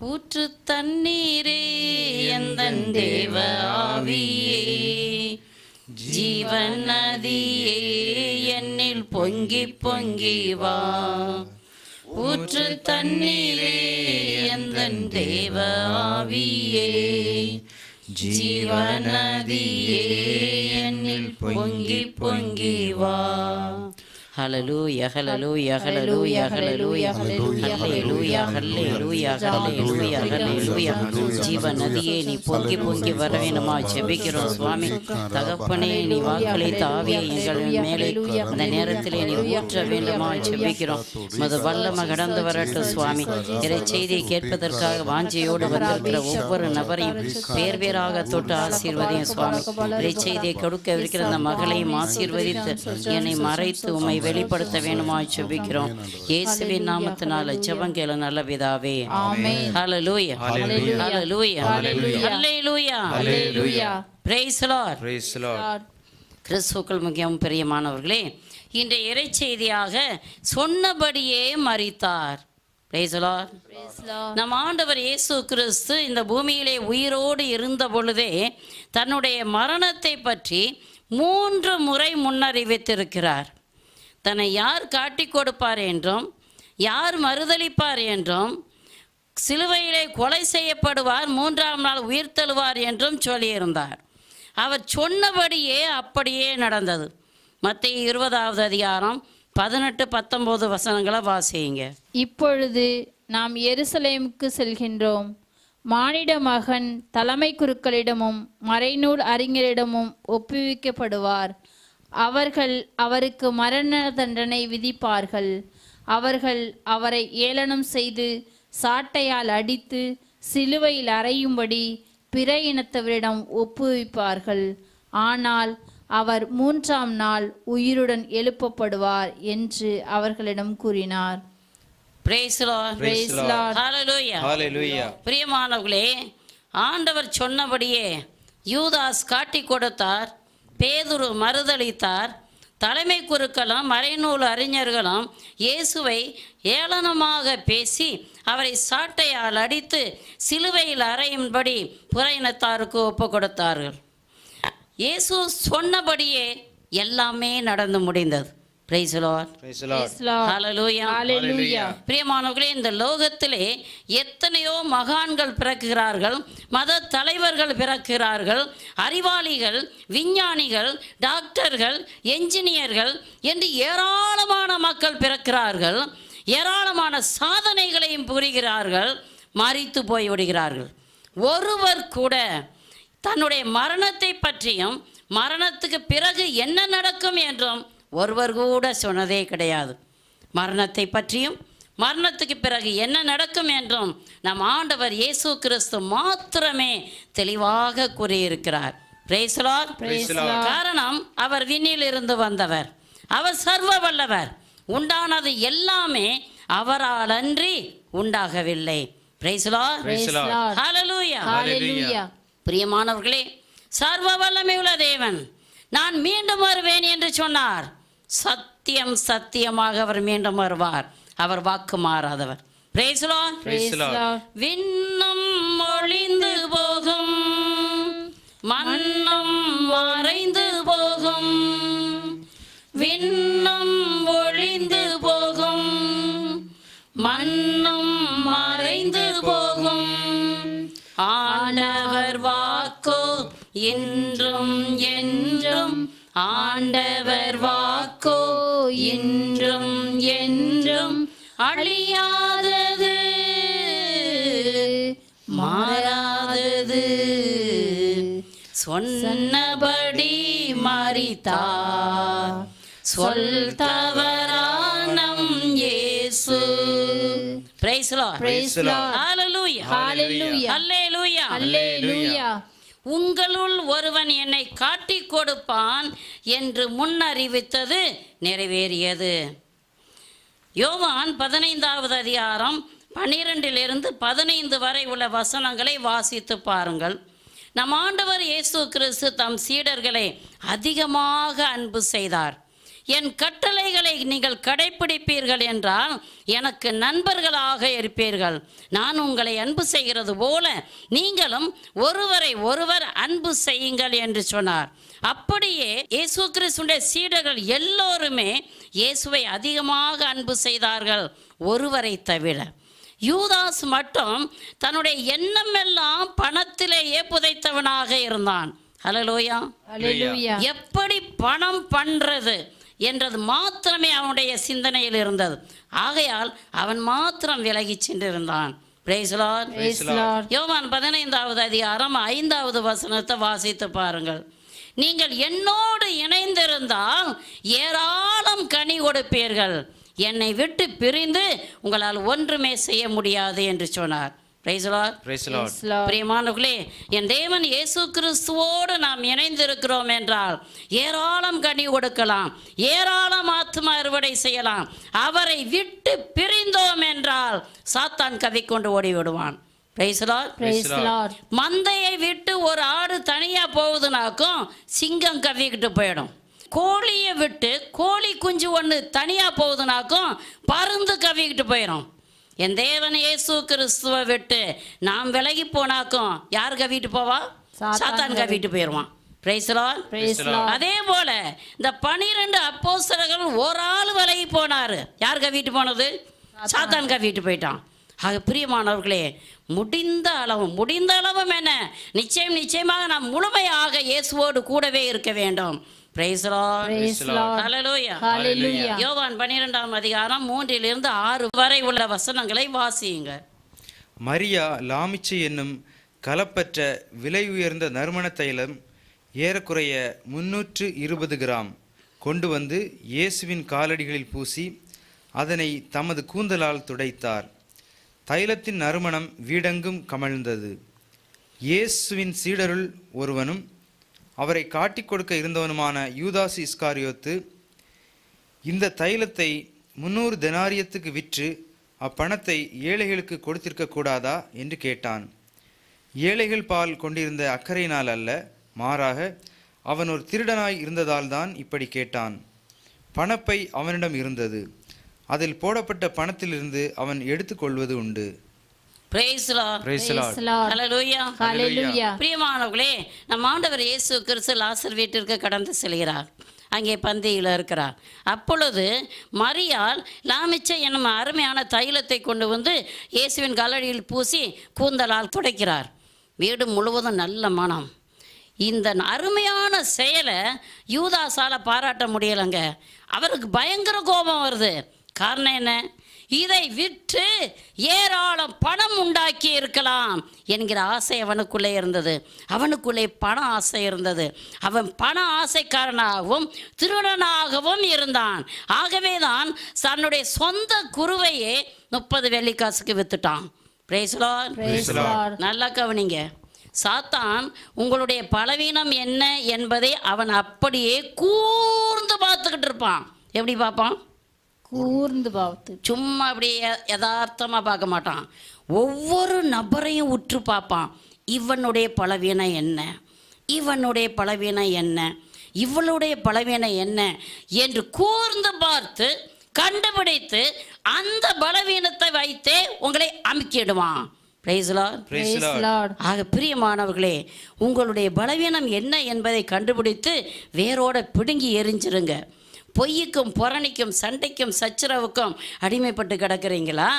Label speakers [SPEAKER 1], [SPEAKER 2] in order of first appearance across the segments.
[SPEAKER 1] ஊற்று தண்ணீரே எந்தன் தேவ ஆவியே, ஜீவன் நதியே என்னில் பொங்கி பொங்கி வா. ஊற்று தண்ணீரே எந்தன் தேவ ஆவியே, ஜீவன் நதியே என்னில் பொங்கி பொங்கி வா. ஹல்லேலூயா ஹல்லேலூயா ஹல்லேலூயா ஹல்லேலூயா ஹல்லேலூயா ஹல்லேலூயா ஹல்லேலூயா ஹல்லேலூயா. ஜீவ நதியே நீ பொங்கி பொங்கி வர வேணுமா ஜெபிக்கிறோம் சுவாமி. தகப்பனே நீ வாக்களித்த ஆவியை எங்கள் மேலே அந்த நேரத்திலே நீ ஊற்ற வேண்டுமா ஜெபிக்கிறோம். மது வல்லமை கடந்து வரட்டும் சுவாமி. இறை செய்தியை கேட்பதற்காக வாஞ்சையோடு வந்திருக்கிற ஒவ்வொரு நபரையும் பேர் பேராக தொட்டு ஆசீர்வதியும் சுவாமி. இறை செய்தியை கொடுக்க இருக்கிற அந்த மகளையும் ஆசீர்வதித்து என்னை மறைத்து உம்மை வெளிப்படுத்த வேணுமா ஜெபிக்கிறோம். இயேசுவின் நாமத்தினால ஜெபம் கேளு நல்ல பிதாவே. ஆமென். ஹல்லேலூயா ஹல்லேலூயா ஹல்லேலூயா ஹல்லேலூயா. Praise the Lord.
[SPEAKER 2] Praise the Lord.
[SPEAKER 1] கிறிஸ்துவுக்குள் மிகவும் பிரியமானவர்களே, இன்றைய இறை செய்தியாக சொன்னபடியே மரித்தார். Praise the Lord. நம் ஆண்டவர் இயேசு கிறிஸ்து இந்த பூமியிலே உயிரோடு இருந்த பொழுதே தன்னுடைய மரணத்தை பற்றி 3 முறை முன்னறிவித்திருக்கிறார். தன்னை யார் காட்டி கொடுப்பார் என்றும், யார் மறுதலிப்பார் என்றும், சிலுவையிலே கொலை செய்யப்படுவார், 3ஆம் நாள் உயிர் தழுவார் என்றும் சொல்லியிருந்தார். அவர் சொன்னபடியே அப்படியே நடந்தது. மத்தேயு 20வது அதிகாரம் 18-19 வசனங்களை வாசியுங்க.
[SPEAKER 3] இப்பொழுது நாம் எருசலேமுக்கு செல்கின்றோம். மானிட மகன் தலைமை குருக்களிடமும் மறைநூல் அறிஞரிடமும் ஒப்புவிக்கப்படுவார். அவர்கள் அவருக்கு மரண தண்டனை விதிப்பார்கள். அவர்கள் அவரை ஏளனம் செய்து சாட்டையால் அடித்து சிலுவையில் அறையும்படி பிற இனத்தவரிடம் ஒப்புவிப்பார்கள். ஆனால் அவர் 3ஆம் நாள் உயிருடன் எழுப்பப்படுவார் என்று அவர்களிடம் கூறினார்.
[SPEAKER 1] Praise the Lord.
[SPEAKER 3] Praise the Lord.
[SPEAKER 1] Hallelujah.
[SPEAKER 2] Hallelujah.
[SPEAKER 1] பிரியமானவர்களே, ஆண்டவர் சொன்னபடியே யூதாஸ் காட்டி கொடுத்தார், பேதுரு மறுதலித்தார். தலைமை குருக்களும் மறைநூல் அறிஞர்களும் இயேசுவை ஏளனமாக பேசி அவரை சாட்டையால் அடித்து சிலுவையில் அறையும்படி புற இனத்தாருக்கு ஒப்பு கொடுத்தார்கள். இயேசு சொன்னபடியே எல்லாமே நடந்து முடிந்தது. Praise the Lord.
[SPEAKER 2] Praise the Lord.
[SPEAKER 3] Praise the Lord.
[SPEAKER 1] Hallelujah.
[SPEAKER 3] Hallelujah.
[SPEAKER 1] பிரியமானவர்களே, இந்த லோகத்திலே எத்தனையோ மகான்கள் பிறக்கிறார்கள், மத தலைவர்கள் பிறக்கிறார்கள், அறிவாளிகள், விஞ்ஞானிகள், டாக்டர்கள், என்ஜினியர்கள் என்று ஏராளமான மக்கள் பிறக்கிறார்கள். ஏராளமான சாதனைகளையும் புரிகிறார்கள், மரித்து போய்விடுகிறார்கள். ஒருவர் கூட தன்னுடைய மரணத்தை பற்றியும் மரணத்துக்கு பிறகு என்ன நடக்கும் என்றும் ஒருவர் கூட சொன்னதே கிடையாது. மரணத்தை பற்றியும் மரணத்துக்கு பிறகு என்ன நடக்கும் என்றும் நம் ஆண்டவர் இயேசு கிறிஸ்து மாத்திரமே தெளிவாக கூறியிருக்கிறார். Praise the Lord.
[SPEAKER 2] Praise the Lord.
[SPEAKER 1] காரணம், அவர் விண்ணில் இருந்து வந்தவர், அவர் சர்வ வல்லவர். உண்டானது எல்லாமே அவரால் அன்றி உண்டாகவில்லை. Praise the Lord.
[SPEAKER 2] Praise the Lord.
[SPEAKER 1] Hallelujah.
[SPEAKER 3] Hallelujah.
[SPEAKER 1] பிரியமானவர்களே, சர்வ வல்லமையுள்ள தேவன் நான் மீண்டும் வருவேன் என்று சொன்னார். சத்தியம் சத்தியமாக அவர் மீண்டும் வருவார். அவர் வாக்கு மாறாதவர். Praise the Lord.
[SPEAKER 2] Praise the Lord.
[SPEAKER 1] விண்ணும் ஒளிந்து போகும், மண்ணும் மறைந்து போகும். விண்ணும் ஒளிந்து போகும், மண்ணும் மறைந்து போகும். ஆண்டவர் வாக்கோ இன்றும் என்றும், ஆண்டவர் வாக்கோ இன்றும் என்றும் அழியாதது, மாறாதது. சொன்னபடி மரித்தார், சொல் தவறானம் இயேசு. Praise the Lord.
[SPEAKER 3] Praise the Lord.
[SPEAKER 1] Hallelujah.
[SPEAKER 3] Hallelujah.
[SPEAKER 1] Hallelujah.
[SPEAKER 3] Hallelujah.
[SPEAKER 1] உங்களுள் ஒருவன் என்னை காட்டி கொடுப்பான் என்று முன்னறிவித்தது நிறைவேறியது. யோவான் 15வது அதிகாரம் 12-15 வரை உள்ள வசனங்களை வாசித்து பாருங்கள். நம் ஆண்டவர் இயேசு கிறிஸ்து தம் சீடர்களை அதிகமாக அன்பு செய்தார். என் கட்டளைகளை நீங்கள் கடைப்பிடிப்பீர்கள் என்றால் எனக்கு நண்பர்களாக இருப்பீர்கள். நான் உங்களை அன்பு செய்கிறது போல நீங்களும் ஒருவரை ஒருவர் அன்பு செய்யுங்கள் என்று சொன்னார். அப்படியே இயேசு கிறிஸ்துவின் சீடர்கள் எல்லோருமே இயேசுவை அதிகமாக அன்பு செய்தார்கள், ஒருவரை தவிர. யூதாஸ் மட்டும் தன்னுடைய எண்ணமெல்லாம் பணத்திலேயே புதைத்தவனாக இருந்தான். ஹல்லேலூயா.
[SPEAKER 3] ஹல்லேலூயா.
[SPEAKER 1] எப்படி பணம் பண்றது என்றது மாத்திரமே அவனுடைய சிந்தனையில் இருந்தது. ஆகையால் அவன் மாத்திரம் விலகி சென்றிருந்தான். Praise Lord.
[SPEAKER 3] Praise the Lord.
[SPEAKER 1] யோவான் 15வது அதிகாரம் 5வது வசனத்தை வாசித்து பாருங்கள். நீங்கள் என்னோடு இணைந்திருந்தால் ஏராளம் கனி கொடுப்பீர்கள், என்னை விட்டு பிரிந்து உங்களால் ஒன்றுமே செய்ய முடியாது என்று சொன்னார். Price the Lord.
[SPEAKER 3] Praise the Lord.
[SPEAKER 1] பிரியமானவர்களே, என் தேவன் இயேசு கிறிஸ்துவோடு நாம் இணைந்திருக்கிறோம் என்றால் ஏராளம் கனி கொடுக்கலாம், ஏராளம் ஆத்தும அறுவடை செய்யலாம். அவரை விட்டு பிரிந்தோம் என்றால் சாத்தான் கவிக்கொண்டு ஓடிவிடுவான். Praise the Lord.
[SPEAKER 3] Praise the Lord.
[SPEAKER 1] மந்தையை விட்டு ஒரு ஆடு தனியா போகுதுனாக்கும் சிங்கம் கவிக்கிட்டு போயிடும். கோழியை விட்டு கோழி குஞ்சு ஒன்று தனியா போகுதுனாக்கும் பருந்து கவிக்கிட்டு போயிடும். என் தேவன் இயேசு கிறிஸ்துவை விட்டு நாம் விலகி போனாக்கும் யார் கவிட்டு போவா? சாத்தான் கவிட்டு போயிடுவான். Price the Lord.
[SPEAKER 3] Praise the Lord.
[SPEAKER 1] அதே போல இந்த 12 அப்போஸ்தலர்கள் ஒரு ஆள் விலகி போனாரு. யார் கவிட்டு போனது? சாத்தான் கவிட்டு போயிட்டான். ஆக பிரியமானவர்களே, முடிந்த அளவும் என்ன, நிச்சயமாக நாம் முழுமையாக இயேசுவோடு கூடவே இருக்க வேண்டும். Praise the Lord.
[SPEAKER 3] Praise the Lord.
[SPEAKER 1] Hallelujah.
[SPEAKER 3] Hallelujah.
[SPEAKER 1] யோவான் 12ஆம் அதிகாரம் 3 6 வரை உள்ள வசனங்களை வாசியுங்க.
[SPEAKER 2] மரியா லாமிச்சை என்னும் கலப்பற்ற விலை உயர்ந்த நறுமண தைலம் ஏறக்குறைய 320 கிராம் கொண்டு வந்து இயேசுவின் காலடிகளில் பூசி அதனை தமது கூந்தலால் துடைத்தார். தைலத்தின் நறுமணம் வீடெங்கும் கமழ்ந்தது. இயேசுவின் சீடருள் ஒருவனும் அவரை காட்டிக் கொடுக்க இருந்தவனுமான யூதாஸ் இஸ்காரியோத்து இந்த தைலத்தை 300 தெனாரியத்துக்கு விற்று அப்பணத்தை ஏழைகளுக்கு கொடுத்திருக்க கூடாதா என்று கேட்டான். ஏழைகள் பால் கொண்டிருந்த அக்கறையினால் அல்ல, மாறாக அவன் ஒரு திருடனாய் இருந்ததால் தான் இப்படி கேட்டான். பணப்பை அவனிடம் இருந்தது, அதில் போடப்பட்ட பணத்திலிருந்து அவன் எடுத்துக்கொள்வது உண்டு.
[SPEAKER 1] Praise the Lord.
[SPEAKER 2] Praise the Lord.
[SPEAKER 1] Hallelujah.
[SPEAKER 3] Hallelujah.
[SPEAKER 1] பிரியமானவர்களே, நம் ஆண்டவர் இயேசு கிறிஸ்து லாசர் வீட்டிற்கு கடந்து செல்கிறார். அங்கே பந்தியில் இருக்கிறார். அப்பொழுது மரியாள் லாமிச்சை என்னும் அருமையான தைலத்தை கொண்டு வந்து இயேசுவின் காலடியில் பூசி கூந்தலால் துடைக்கிறார். வீடு முழுவதும் நல்ல மனம். இந்த அருமையான செயலை யூதாசால பாராட்ட முடியலைங்க. அவருக்கு பயங்கர கோபம் வருது. காரணம் என்ன? இதை விற்று ஏராளம் பணம் உண்டாக்கி இருக்கலாம் என்கிற ஆசை அவனுக்குள்ளே இருந்தது. அவனுக்குள்ளே பண ஆசை இருந்தது. அவன் பண ஆசைக்காரனாகவும் திருடனாகவும் இருந்தான். ஆகவே தான் தன்னுடைய சொந்த குருவையே 30 வெள்ளிக்காசுக்கு வித்துட்டான். Praise the Lord.
[SPEAKER 3] Praise the Lord.
[SPEAKER 1] நல்லா கவனிங்க. சாத்தான் உங்களுடைய பலவீனம் என்ன என்பதை அவன் அப்படியே கூர்ந்து பார்த்துக்கிட்டு இருப்பான். எப்படி பார்ப்பான்?
[SPEAKER 3] கூர்ந்து பார்த்து,
[SPEAKER 1] சும்மா அப்படியே யதார்த்தமாக பார்க்க மாட்டான். ஒவ்வொரு நபரையும் உற்று பார்ப்பான். இவனுடைய பலவீனம் என்ன, இவனுடைய பலவீனம் என்ன, இவளுடைய பலவீனம் என்ன என்று கூர்ந்து பார்த்து கண்டுபிடித்து அந்த பலவீனத்தை வைத்தே உங்களை அமுக்கிடுவான். Praise the Lord.
[SPEAKER 3] Praise the Lord.
[SPEAKER 1] ஆக பிரியமானவர்களே, உங்களுடைய பலவீனம் என்ன என்பதை கண்டுபிடித்து வேரோட பிடுங்கி எரிஞ்சிருங்க. பொய்யுக்கும் பொறணிக்கும் சண்டைக்கும் சச்சரவுக்கும் அடிமைப்பட்டு கிடக்கிறீங்களா?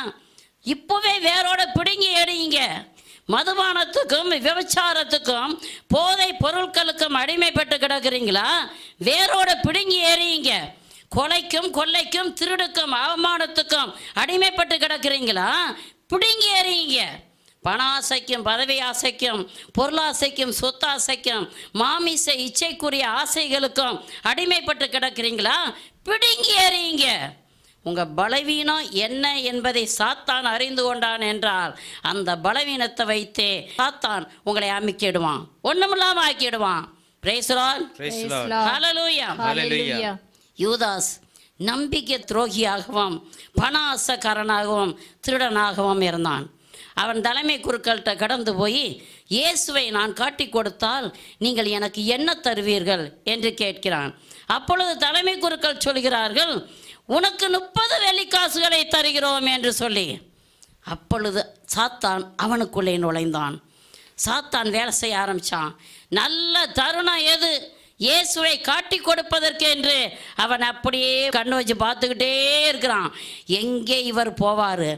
[SPEAKER 1] இப்போவே வேரோட பிடுங்கி எறியுங்க. மதுபானத்துக்கும் விபச்சாரத்துக்கும் போதை பொருட்களுக்கும் அடிமைப்பட்டு கிடக்கிறீங்களா? வேரோட பிடுங்கி எறியுங்க. கொலைக்கும் கொள்ளைக்கும் திருடுக்கும் அவமானத்துக்கும் அடிமைப்பட்டு கிடக்கிறீங்களா? பிடுங்கி எறியுங்க. பண ஆசைக்கும் பதவி ஆசைக்கும் பொருளாசைக்கும் சொத்தாசைக்கும் மாமிச இச்சைக்குரிய ஆசைகளுக்கும் அடிமைப்பட்டு கிடக்கிறீங்களா? பிடுங்கி எறியுங்க. உங்கள் பலவீனம் என்ன என்பதை சாத்தான் அறிந்து கொண்டான் என்றால் அந்த பலவீனத்தை வைத்தே சாத்தான் உங்களை அமுக்கிடுவான், ஒன்றுமில்லாமல் ஆக்கிடுவான். Praise the Lord.
[SPEAKER 2] Praise the Lord.
[SPEAKER 1] Hallelujah.
[SPEAKER 3] Hallelujah.
[SPEAKER 1] யூதாஸ் நம்பிக்கை துரோகியாகவும் பண ஆசைக்காரனாகவும் திருடனாகவும் இருந்தான். அவன் தலைமை குருக்கள்கிட்ட கடந்து போய் இயேசுவை நான் காட்டி கொடுத்தால் நீங்கள் எனக்கு என்ன தருவீர்கள் என்று கேட்கிறான். அப்பொழுது தலைமை குருக்கள் சொல்கிறார்கள், உனக்கு 30 வெள்ளிக்காசுகளை தருகிறோம் என்று சொல்லி. அப்பொழுது சாத்தான் அவனுக்குள்ளே நுழைந்தான். சாத்தான் வேலை செய்ய ஆரம்பித்தான். நல்ல தருணம் எது இயேசுவை காட்டி கொடுப்பதற்கு என்று அவன் அப்படியே கண்ணு வச்சு பார்த்துக்கிட்டே இருக்கிறான். எங்கே இவர் போவார்,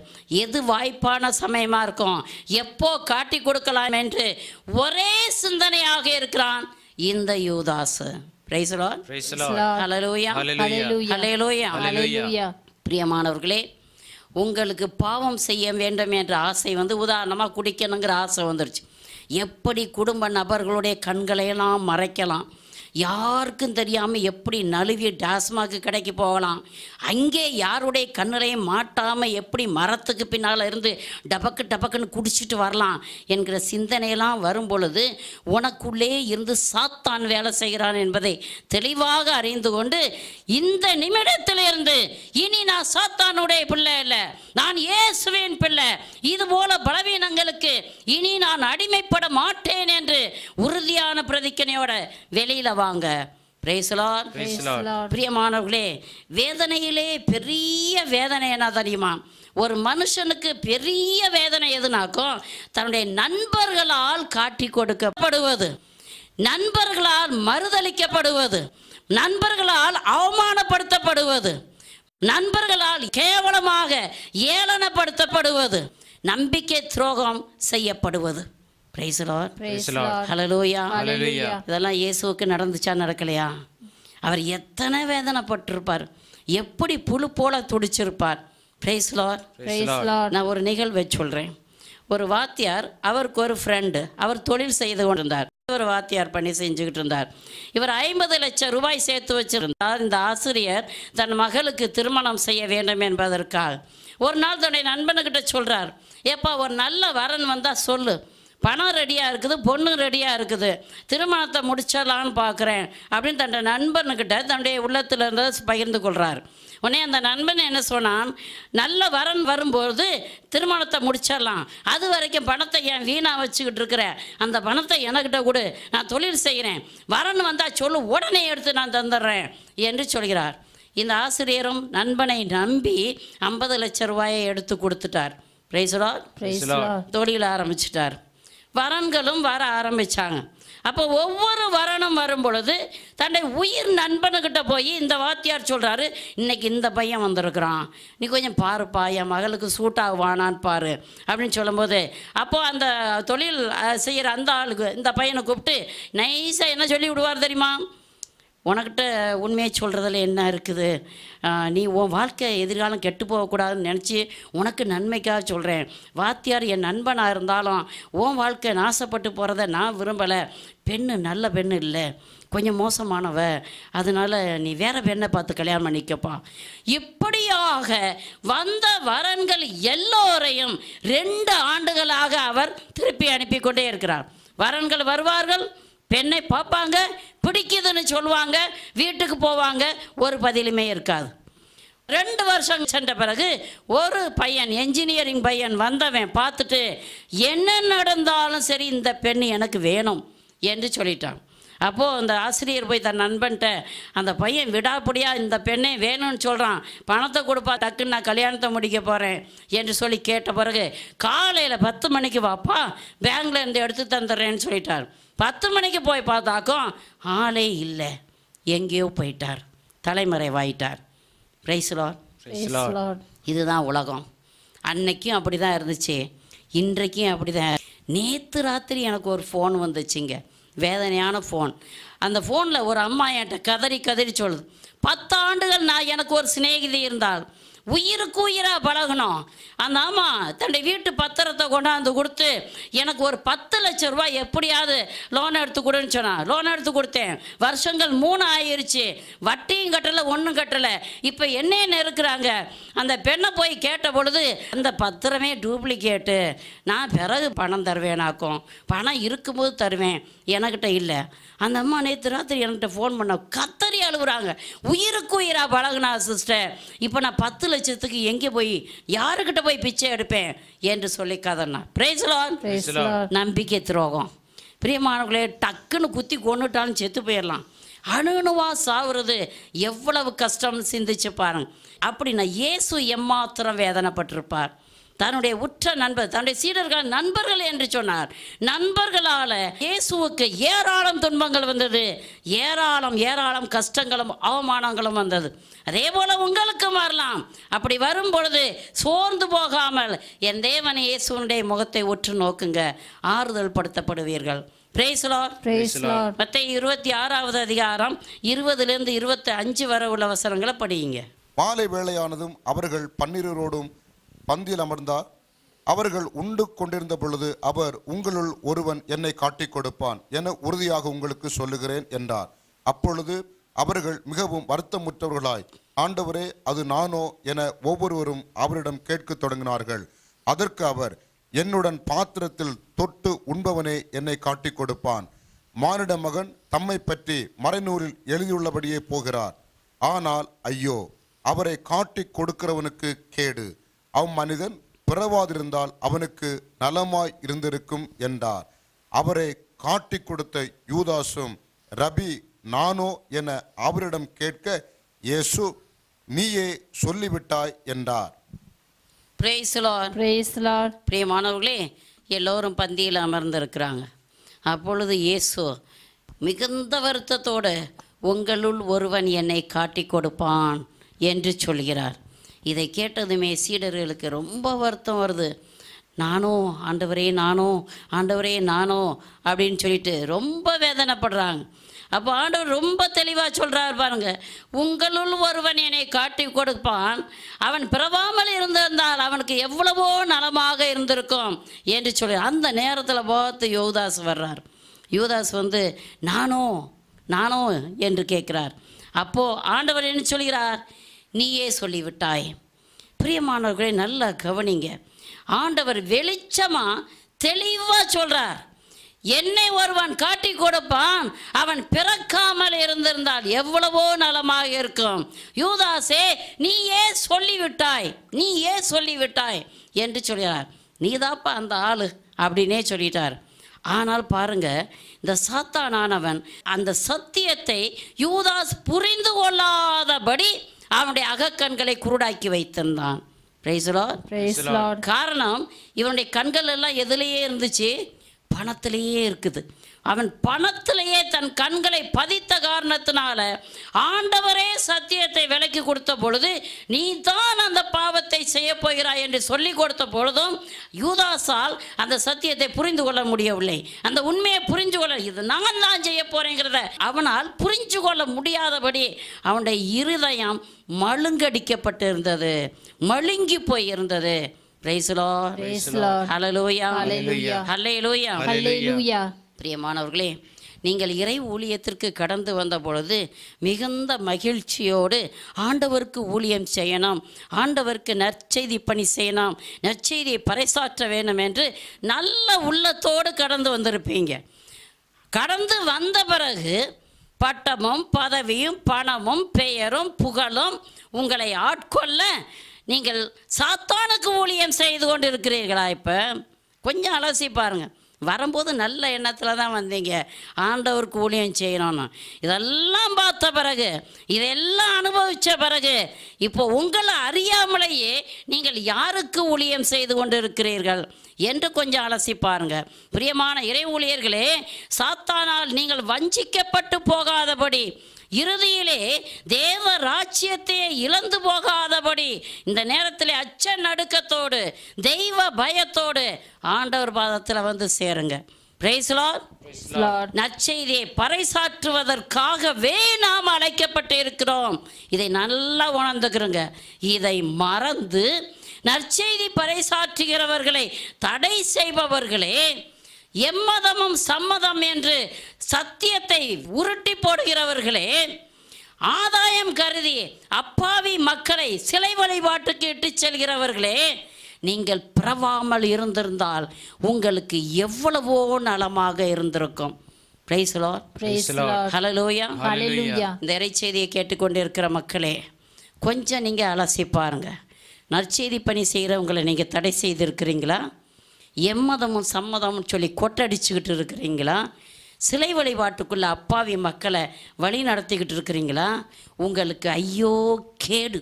[SPEAKER 1] எது வாய்ப்பான சமயமாக இருக்கும், எப்போ காட்டி கொடுக்கலாம் என்று ஒரே சிந்தனையாக இருக்கிறான் இந்த யூதாசு. பிரைஸ் லார்ட், ஹல்லேலூயா, ஹல்லேலூயா, ஹல்லேலூயா. பிரியமானவர்களே, உங்களுக்கு பாவம் செய்ய வேண்டும் என்ற ஆசை உதாரணமாக குடிக்கணுங்கிற ஆசை வந்துருச்சு. எப்படி குடும்ப நபர்களுடைய கண்களையெல்லாம் மறைக்கலாம், யாருக்கும் தெரியாமல் எப்படி நழுவி டாஸ்மாக்கு கடைக்கு போகலாம், அங்கே யாருடைய கண்ணிலையும் மாட்டாமல் எப்படி மரத்துக்கு பின்னால் இருந்து டபக்கு டபக்குன்னு குடிச்சிட்டு வரலாம் என்கிற சிந்தனையெல்லாம் வரும் பொழுது உனக்குள்ளே இருந்து சாத்தான் வேலை செய்கிறான் என்பதை தெளிவாக அறிந்து கொண்டு, இந்த நிமிடத்திலிருந்து இனி நான் சாத்தானுடைய பிள்ளை இல்லை, நான் இயேசுவின் பிள்ளை, இதுபோல பலவீனங்களுக்கு இனி நான் அடிமைப்பட மாட்டேன் என்று உறுதியான பிரதிஜனையோட வெளியில வாங்க. பிரைஸ் லார்ட், பிரியமானவர்களே, வேதனையிலே பெரிய வேதனை என்ன தெரியுமா? ஒரு மனுஷனுக்கு பெரிய வேதனை எதுனாக்கும், தன்னுடைய நண்பர்களால் காட்டி கொடுக்கப்படுவது, நண்பர்களால் மறுதளிக்கப்படுவது, நண்பர்களால் அவமானப்படுத்தப்படுவது, நண்பர்களால் கேவலமாக ஏளனப்படுத்தப்படுவது, நம்பிக்கை துரோகம் செய்யப்படுவது. பிரைஸ் லார்ட், ஹல்லேலூயா, ஹல்லேலூயா. இதெல்லாம் இயேசுவுக்கு நடந்துச்சா, நடக்கலையா? அவர் எத்தனை வேதனைப்பட்டிருப்பார், எப்படி புழு போல துடிச்சிருப்பார். பிரைஸ் லார்ட், நான் ஒரு நிகழ்வை சொல்கிறேன். ஒரு வாத்தியார், அவருக்கு ஒரு ஃப்ரெண்டு, அவர் தொழில் செய்து கொண்டிருந்தார். ஒரு வாத்தியார் பண்ணி செஞ்சுக்கிட்டு இருந்தார். இவர் 50 லட்சம் ரூபாய் சேர்த்து வச்சிருந்தார். இந்த ஆசிரியர் தன் மகளுக்கு திருமணம் செய்ய வேண்டும் என்பதற்காக ஒரு நாள் தன்னுடைய நண்பனுக்கிட்ட சொல்கிறார், ஏப்பா ஒரு நல்ல வரன் வந்தால் சொல்லு, பணம் ரெடியாக இருக்குது, பொண்ணு ரெடியாக இருக்குது, திருமணத்தை முடிச்சிடலான்னு பார்க்குறேன் அப்படின்னு தன்னுடைய நண்பனுக்கிட்ட தன்னுடைய உள்ளத்தில் இருந்ததை பகிர்ந்து கொள்கிறார். உடனே அந்த நண்பன் என்ன சொன்னான், நல்ல வரன் வரும்போது திருமணத்தை முடிச்சிடலாம், அது வரைக்கும் பணத்தை ஏன் வீணாக வச்சுக்கிட்டு இருக்கிற, அந்த பணத்தை எனக்கிட்ட கொடு, நான் தொழில் செய்கிறேன், வரன் வந்தால் சொல்லு, உடனே எடுத்து நான் தந்துடுறேன் என்று சொல்கிறார். இந்த ஆசிரியரும் நண்பனை நம்பி 50 லட்சம் ரூபாயை எடுத்து கொடுத்துட்டார். பிரைஸ் லார்ட், தொழில் ஆரம்பிச்சிட்டார். வரன்களும் வர ஆரம்பித்தாங்க. அப்போ ஒவ்வொரு வரனும் வரும் பொழுது தன்னுடைய உயிர் நண்பனுக்கிட்ட போய் இந்த வாத்தியார் சொல்கிறாரு, இன்றைக்கி இந்த பையன் வந்திருக்கிறான், நீ கொஞ்சம் பாருப்பா, என் மகளுக்கு சூட்டாக வானான்னு பாரு அப்படின்னு சொல்லும்போது, அப்போது அந்த தொழில் செய்கிற அந்த ஆளுக்கு இந்த பையனை கூப்பிட்டு நைஸாக என்ன சொல்லி விடுவார் தெரியுமா, உனக்கிட்ட உண்மையை சொல்கிறதுல என்ன இருக்குது, நீ உன் வாழ்க்கை எதிர்காலம் கெட்டு போகக்கூடாதுன்னு நினச்சி உனக்கு நன்மைக்காக சொல்கிறேன், வாத்தியார் என் நண்பனாக இருந்தாலும் உன் வாழ்க்கை நாசப்பட்டு போகிறத நான் விரும்பலை, பெண்ணு நல்ல பெண்ணு இல்லை, கொஞ்சம் மோசமானவ, அதனால் நீ வேறு பெண்ணை பார்த்து கல்யாணம் பண்ணிக்கப்பா. இப்படியாக வந்த வரன்கள் எல்லோரையும் 2 ஆண்டுகளாக அவர் திருப்பி அனுப்பி கொண்டே இருக்கிறார். வரன்கள் வருவார்கள், பெண்ணை பார்ப்பாங்க, பிடிக்குதுன்னு சொல்லுவாங்க, வீட்டுக்கு போவாங்க, ஒரு பதிலுமே இருக்காது. 2 வருஷம் சென்ற பிறகு ஒரு பையன், என்ஜினியரிங் பையன் வந்தவன் பார்த்துட்டு, என்ன நடந்தாலும் சரி இந்த பெண் எனக்கு வேணும் என்று சொல்லிட்டான். அப்போது அந்த ஆசிரியர் போய் தன் நண்பன்ட்ட, அந்த பையன் விடாப்படியாக இந்த பெண்ணை வேணும்னு சொல்கிறான், பணத்தை கொடுப்பா, டக்குன்னு நான் கல்யாணத்தை முடிக்க போகிறேன் என்று சொல்லி கேட்ட பிறகு, காலையில் 10 மணிக்கு வாப்பா, பேங்க்லேருந்து எடுத்து தந்துடுறேன்னு சொல்லிட்டார். 10 மணிக்கு போய் பார்த்தாக்கும் ஆளே இல்லை, எங்கேயோ போயிட்டார், தலைமறைவாயிட்டார். பிரைஸ் லார்ட், இதுதான் உலகம். அன்னைக்கும் அப்படி தான் இருந்துச்சு, இன்றைக்கும் அப்படி தான். நேற்று ராத்திரி எனக்கு ஒரு ஃபோன் வந்துச்சுங்க, வேதனையான ஃபோன். அந்த ஃபோனில் ஒரு அம்மா என்கிட்ட கதறி கதறி சொல்லுது, 10 ஆண்டுகள் நான் எனக்கு ஒரு சிநேகிதி இருந்தால், உயிருக்கு உயிராக பழகணும். அந்த அம்மா தன்னுடைய வீட்டு பத்திரத்தை கொண்டாந்து கொடுத்து எனக்கு ஒரு 10 லட்சம் ரூபாய் எப்படியாவது லோன் எடுத்து கொடுன்னு சொன்னான். லோன் எடுத்து கொடுத்தேன். வருஷங்கள் 3 ஆயிடுச்சு, வட்டியும் கட்டலை, ஒன்றும் கட்டலை. இப்போ என்னன்னு இருக்கிறாங்க. அந்த பெண்ணை போய் கேட்ட பொழுது, அந்த பத்திரமே டூப்ளிகேட்டு, நான் பிறகு பணம் தருவேனாக்கும், பணம் இருக்கும்போது தருவேன், எனக்கிட்ட இல்லை. அந்த அம்மா நேற்று ராத்திரி என்கிட்ட ஃபோன் பண்ண கத்தறி அழுகுறாங்க, உயிருக்கு உயிராக பழகுனா சிஸ்டர், இப்போ நான் 10 லட்சத்துக்கு எங்கே போய் யாருக்கிட்ட போய் பிச்சை எடுப்பேன் என்று சொல்லி கதறினார். Praise Lord.
[SPEAKER 3] Praise the Lord.
[SPEAKER 1] நம்பிக்கை துரோகம் பிரியமானவர்களே, டக்குன்னு குத்தி கொண்டுட்டாலும் செத்து போயிடலாம். அணுவா சாவுறது எவ்வளவு கஷ்டம்னு சிந்திச்சு பாருங்க. அப்படின்னா இயேசு எம்மாத்திரம் வேதனைப்பட்டிருப்பார். தன்னுடைய உற்ற நண்பர், தன்னுடைய சீடர்கள் நண்பர்கள் என்று சொன்னார். நண்பர்களால் இயேசுவுக்கு ஏராளம் துன்பங்கள் வந்தது, ஏராளம் கஷ்டங்களும் அவமானங்களும் வந்தது. அதே போல் உங்களுக்கும் வரலாம். அப்படி வரும் பொழுது சோர்ந்து போகாமல் என் தேவனை இயேசுனுடைய முகத்தை உற்று நோக்குங்க, ஆறுதல் படுத்தப்படுவீர்கள். Praise Lord.
[SPEAKER 3] Praise the Lord.
[SPEAKER 1] மத்தேயு 26வது அதிகாரம் 20லிருந்து 25 வரை உள்ள வசனங்களை படியுங்க.
[SPEAKER 4] மாலை வேளையானதும் அவர்கள் 12 பந்தியில் அமர்ந்தார். அவர்கள் உண்டு கொண்டிருந்த பொழுது அவர், உங்களுள் ஒருவன் என்னை காட்டிக் கொடுப்பான் என உறுதியாக உங்களுக்கு சொல்லுகிறேன் என்றார். அப்பொழுது அவர்கள் மிகவும் வருத்தமுற்றவர்களாய், ஆண்டவரே, அது நானோ என ஒவ்வொருவரும் அவரிடம் கேட்க தொடங்கினார்கள். அதற்கு அவர், என்னுடன் பாத்திரத்தில் தொட்டு உண்பவனே என்னை காட்டிக் கொடுப்பான். மானிட மகன் தம்மை பற்றி மறைநூலில் எழுதியுள்ளபடியே போகிறார். ஆனால் ஐயோ, அவரை காட்டிக் கொடுக்கிறவனுக்கு கேடு. அம்மனிதன் பிறவாதிருந்தால் அவனுக்கு நலமாய் இருந்திருக்கும் என்றார். அவரை காட்டிக் கொடுத்த யூதாசும், ரபி, நானோ என அவரிடம் கேட்க, இயேசு, நீயே சொல்லிவிட்டாய் என்றார்.
[SPEAKER 1] Praise Lord.
[SPEAKER 3] Praise the Lord.
[SPEAKER 1] பிரியமானவர்களே, எல்லோரும் பந்தியில் அமர்ந்திருக்கிறாங்க. அப்பொழுது இயேசு மிகுந்த வருத்தத்தோடு, உங்களுள் ஒருவன் என்னை காட்டி கொடுப்பான் என்று சொல்கிறார். இதை கேட்டதுமே சீடர்களுக்கு ரொம்ப வருத்தம் வருது. நானும் ஆண்டவரே நானோ அப்படின்னு சொல்லிட்டு ரொம்ப வேதனைப்படுறாங்க. அப்போ ஆண்டவர் ரொம்ப தெளிவாக சொல்கிறார் பாருங்க, உங்களுள் ஒருவன் என்னை காட்டி கொடுப்பான், அவன் பிறவாமல் இருந்திருந்தால் அவனுக்கு எவ்வளவோ நலமாக இருந்திருக்கும் என்று சொல்லி அந்த நேரத்தில் பார்த்து யூதாஸ் வர்றார். யூதாஸ் வந்து நானோ என்று கேட்குறார். அப்போது ஆண்டவர் என்ன சொல்கிறார், நீயே சொல்லிவிட்டாய். பிரியமானவர்களே, நல்லா கவனிங்க. ஆண்டவர் வெளிச்சமாக தெளிவாக சொல்கிறார், என்னை ஒருவன் காட்டி கொடுப்பான், அவன் பிறக்காமல் இருந்திருந்தால் எவ்வளவோ நலமாக இருக்கும். யூதாசே, நீயே சொல்லிவிட்டாய் என்று சொல்கிறார். நீதாப்பா அந்த ஆளு அப்படின்னே சொல்லிட்டார். ஆனால் பாருங்க, இந்த சாத்தானானவன் அந்த சத்தியத்தை யூதாஸ் புரிந்து கொள்ளாதபடி அவனுடைய அகக்கண்களை குருடாக்கி வைத்திருந்தான். Price the Lord.
[SPEAKER 3] Praise the Lord.
[SPEAKER 1] காரணம், இவனுடைய கண்கள் எல்லாம் எதுலேயே இருந்துச்சு, பணத்திலேயே இருக்குது. அவன் பணத்திலேயே தன் கண்களை பதித்த காரணத்தினால ஆண்டவரே சத்தியத்தை விலக்கி கொடுத்த பொழுது, நீ தான் அந்த பாவத்தை செய்ய போகிறாய் என்று சொல்லி கொடுத்த பொழுதும் யூதாசால் அந்த சத்தியத்தை புரிந்து கொள்ள முடியவில்லை. அந்த உண்மையை புரிஞ்சு கொள்ள, இது நான் தான் செய்ய போறேங்கிறத அவனால் புரிஞ்சு கொள்ள முடியாதபடி அவனுடைய இருதயம் மழுங்கடிக்கப்பட்டிருந்தது, மழுங்கி போய் இருந்தது. Praise the Lord.
[SPEAKER 3] Praise the Lord.
[SPEAKER 1] Hallelujah.
[SPEAKER 3] Hallelujah.
[SPEAKER 1] Hallelujah.
[SPEAKER 3] Hallelujah.
[SPEAKER 1] பிரியமானவர்களே, நீங்கள் இறை ஊழியத்திற்கு கடந்து வந்த பொழுது மிகுந்த மகிழ்ச்சியோடு ஆண்டவருக்கு ஊழியம் செய்யணும், ஆண்டவருக்கு நற்செய்தி பணி செய்யணும், நற்செய்தியை பறைசாற்ற வேண்டும் என்று நல்ல உள்ளத்தோடு கடந்து வந்திருப்பீங்க. கடந்து வந்த பிறகு பட்டமும் பதவியும் பணமும் பெயரும் புகழும் உங்களை ஆட்கொள்ள நீங்கள் சாத்தானுக்கு ஊழியம் செய்து கொண்டு இருக்கிறீர்களா? இப்போ கொஞ்சம் அலசி பாருங்கள். வரும்போது நல்ல எண்ணத்தில் தான் வந்தீங்க, ஆண்டவருக்கு ஊழியம் செய்யணும்னு. இதெல்லாம் பார்த்த பிறகு, இதெல்லாம் அனுபவித்த பிறகு, இப்போ உங்களை அறியாமலேயே நீங்கள் யாருக்கு ஊழியம் செய்து கொண்டு இருக்கிறீர்கள் என்று கொஞ்சம் அலசி பாருங்க. பிரியமான இறை ஊழியர்களே, சாத்தானால் நீங்கள் வஞ்சிக்கப்பட்டு போகாதபடி, இறுதியிலே தேவ ராஜ்யத்தையே இழந்து போகாதபடி இந்த நேரத்தில் அச்ச நடுக்கத்தோடு தெய்வ பயத்தோடு ஆண்டவர் பாதத்தில் வந்து சேருங்க. Price the Lord. நற்செய்தியை பறைசாற்றுவதற்காகவே நாம் அழைக்கப்பட்டு இருக்கிறோம். இதை நல்லா உணர்ந்துக்கிறோங்க. இதை மறந்து நற்செய்தி பறைசாற்றுகிறவர்களை தடை செய்பவர்களே, எம்மதமும் சம்மதம் என்று சத்தியத்தை உருட்டி போடுகிறவர்களே, ஆதாயம் கருதி அப்பாவி மக்களை சிலை வழிபாட்டுக்கு இட்டு செல்கிறவர்களே, நீங்கள் பிறவாமல் இருந்திருந்தால் உங்களுக்கு எவ்வளவோ நலமாக இருந்திருக்கும். Price the Lord.
[SPEAKER 3] Praise the Lord.
[SPEAKER 1] Hallelujah.
[SPEAKER 3] Hallelujah.
[SPEAKER 1] இந்த இறைச்செய்தியை கேட்டுக்கொண்டிருக்கிற மக்களே, கொஞ்சம் நீங்கள் அலசி பாருங்கள். நற்செய்தி பணி செய்கிறவங்களை நீங்கள் தடை செய்திருக்கிறீங்களா? எம்மதமும் சம்மதமும் சொல்லி கொட்டடிச்சுக்கிட்டு இருக்கிறீங்களா? சிலை வழிபாட்டுக்குள்ளே அப்பாவி மக்களை வழி நடத்திக்கிட்டு இருக்கிறீங்களா? உங்களுக்கு ஐயோ கேடு.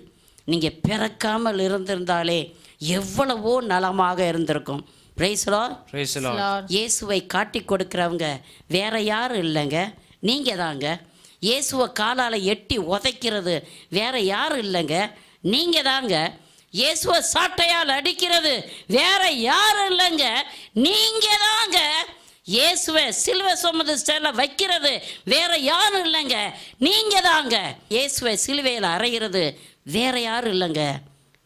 [SPEAKER 1] நீங்கள் பிறக்காமல் இருந்திருந்தாலே எவ்வளவோ நலமாக இருந்திருக்கும். Praise Lord. இயேசுவை காட்டி கொடுக்குறவங்க வேற யாரும் இல்லைங்க, நீங்கள் தாங்க. இயேசுவை காலால் எட்டி உதைக்கிறது வேற யாரும் இல்லைங்க, நீங்கள் தாங்க. இயேசுவை சாட்டையால் அடிக்கிறது வேற யாரும் இல்லைங்க, நீங்கள் தாங்க. இயேசுவை சிலுவை சுமந்து செல்ல வைக்கிறது வேற யாரும் இல்லைங்க, நீங்கள் தாங்க. இயேசுவை சிலுவையில் அறையிறது வேற யாரும் இல்லைங்க,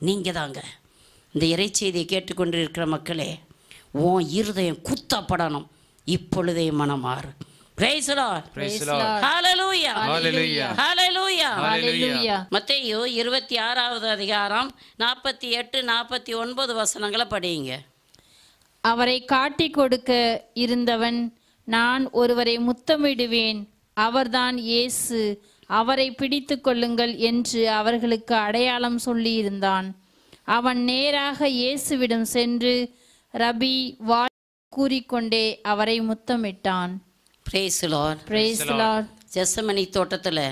[SPEAKER 1] நீங்கள் தாங்க. இந்த இறைச்செய்தியை கேட்டுக்கொண்டிருக்கிற மக்களே, உன் இருதயம் குத்தப்படணும். இப்பொழுதே மனமாறு. Praise the Lord.
[SPEAKER 3] Praise the Lord.
[SPEAKER 1] Hallelujah.
[SPEAKER 2] Hallelujah.
[SPEAKER 1] Hallelujah.
[SPEAKER 3] Hallelujah.
[SPEAKER 1] மத்தேயு 26வது அதிகாரம் 48, 49 வசனங்களை படியுங்க.
[SPEAKER 3] அவரை காட்டி கொடுக்க இருந்தவன், நான் ஒருவரை முத்தமிடுவேன், அவர்தான் இயேசு, அவரை பிடித்து கொள்ளுங்கள் என்று அவர்களுக்கு அடையாளம் சொல்லியிருந்தான். அவன் நேராக இயேசுவிடம் சென்று, ரபி வாழ் கூறிக்கொண்டே அவரை முத்தமிட்டான்.
[SPEAKER 1] Praise the Lord.
[SPEAKER 3] Praise the Lord.
[SPEAKER 1] ஜெசமனி தோட்டத்தில்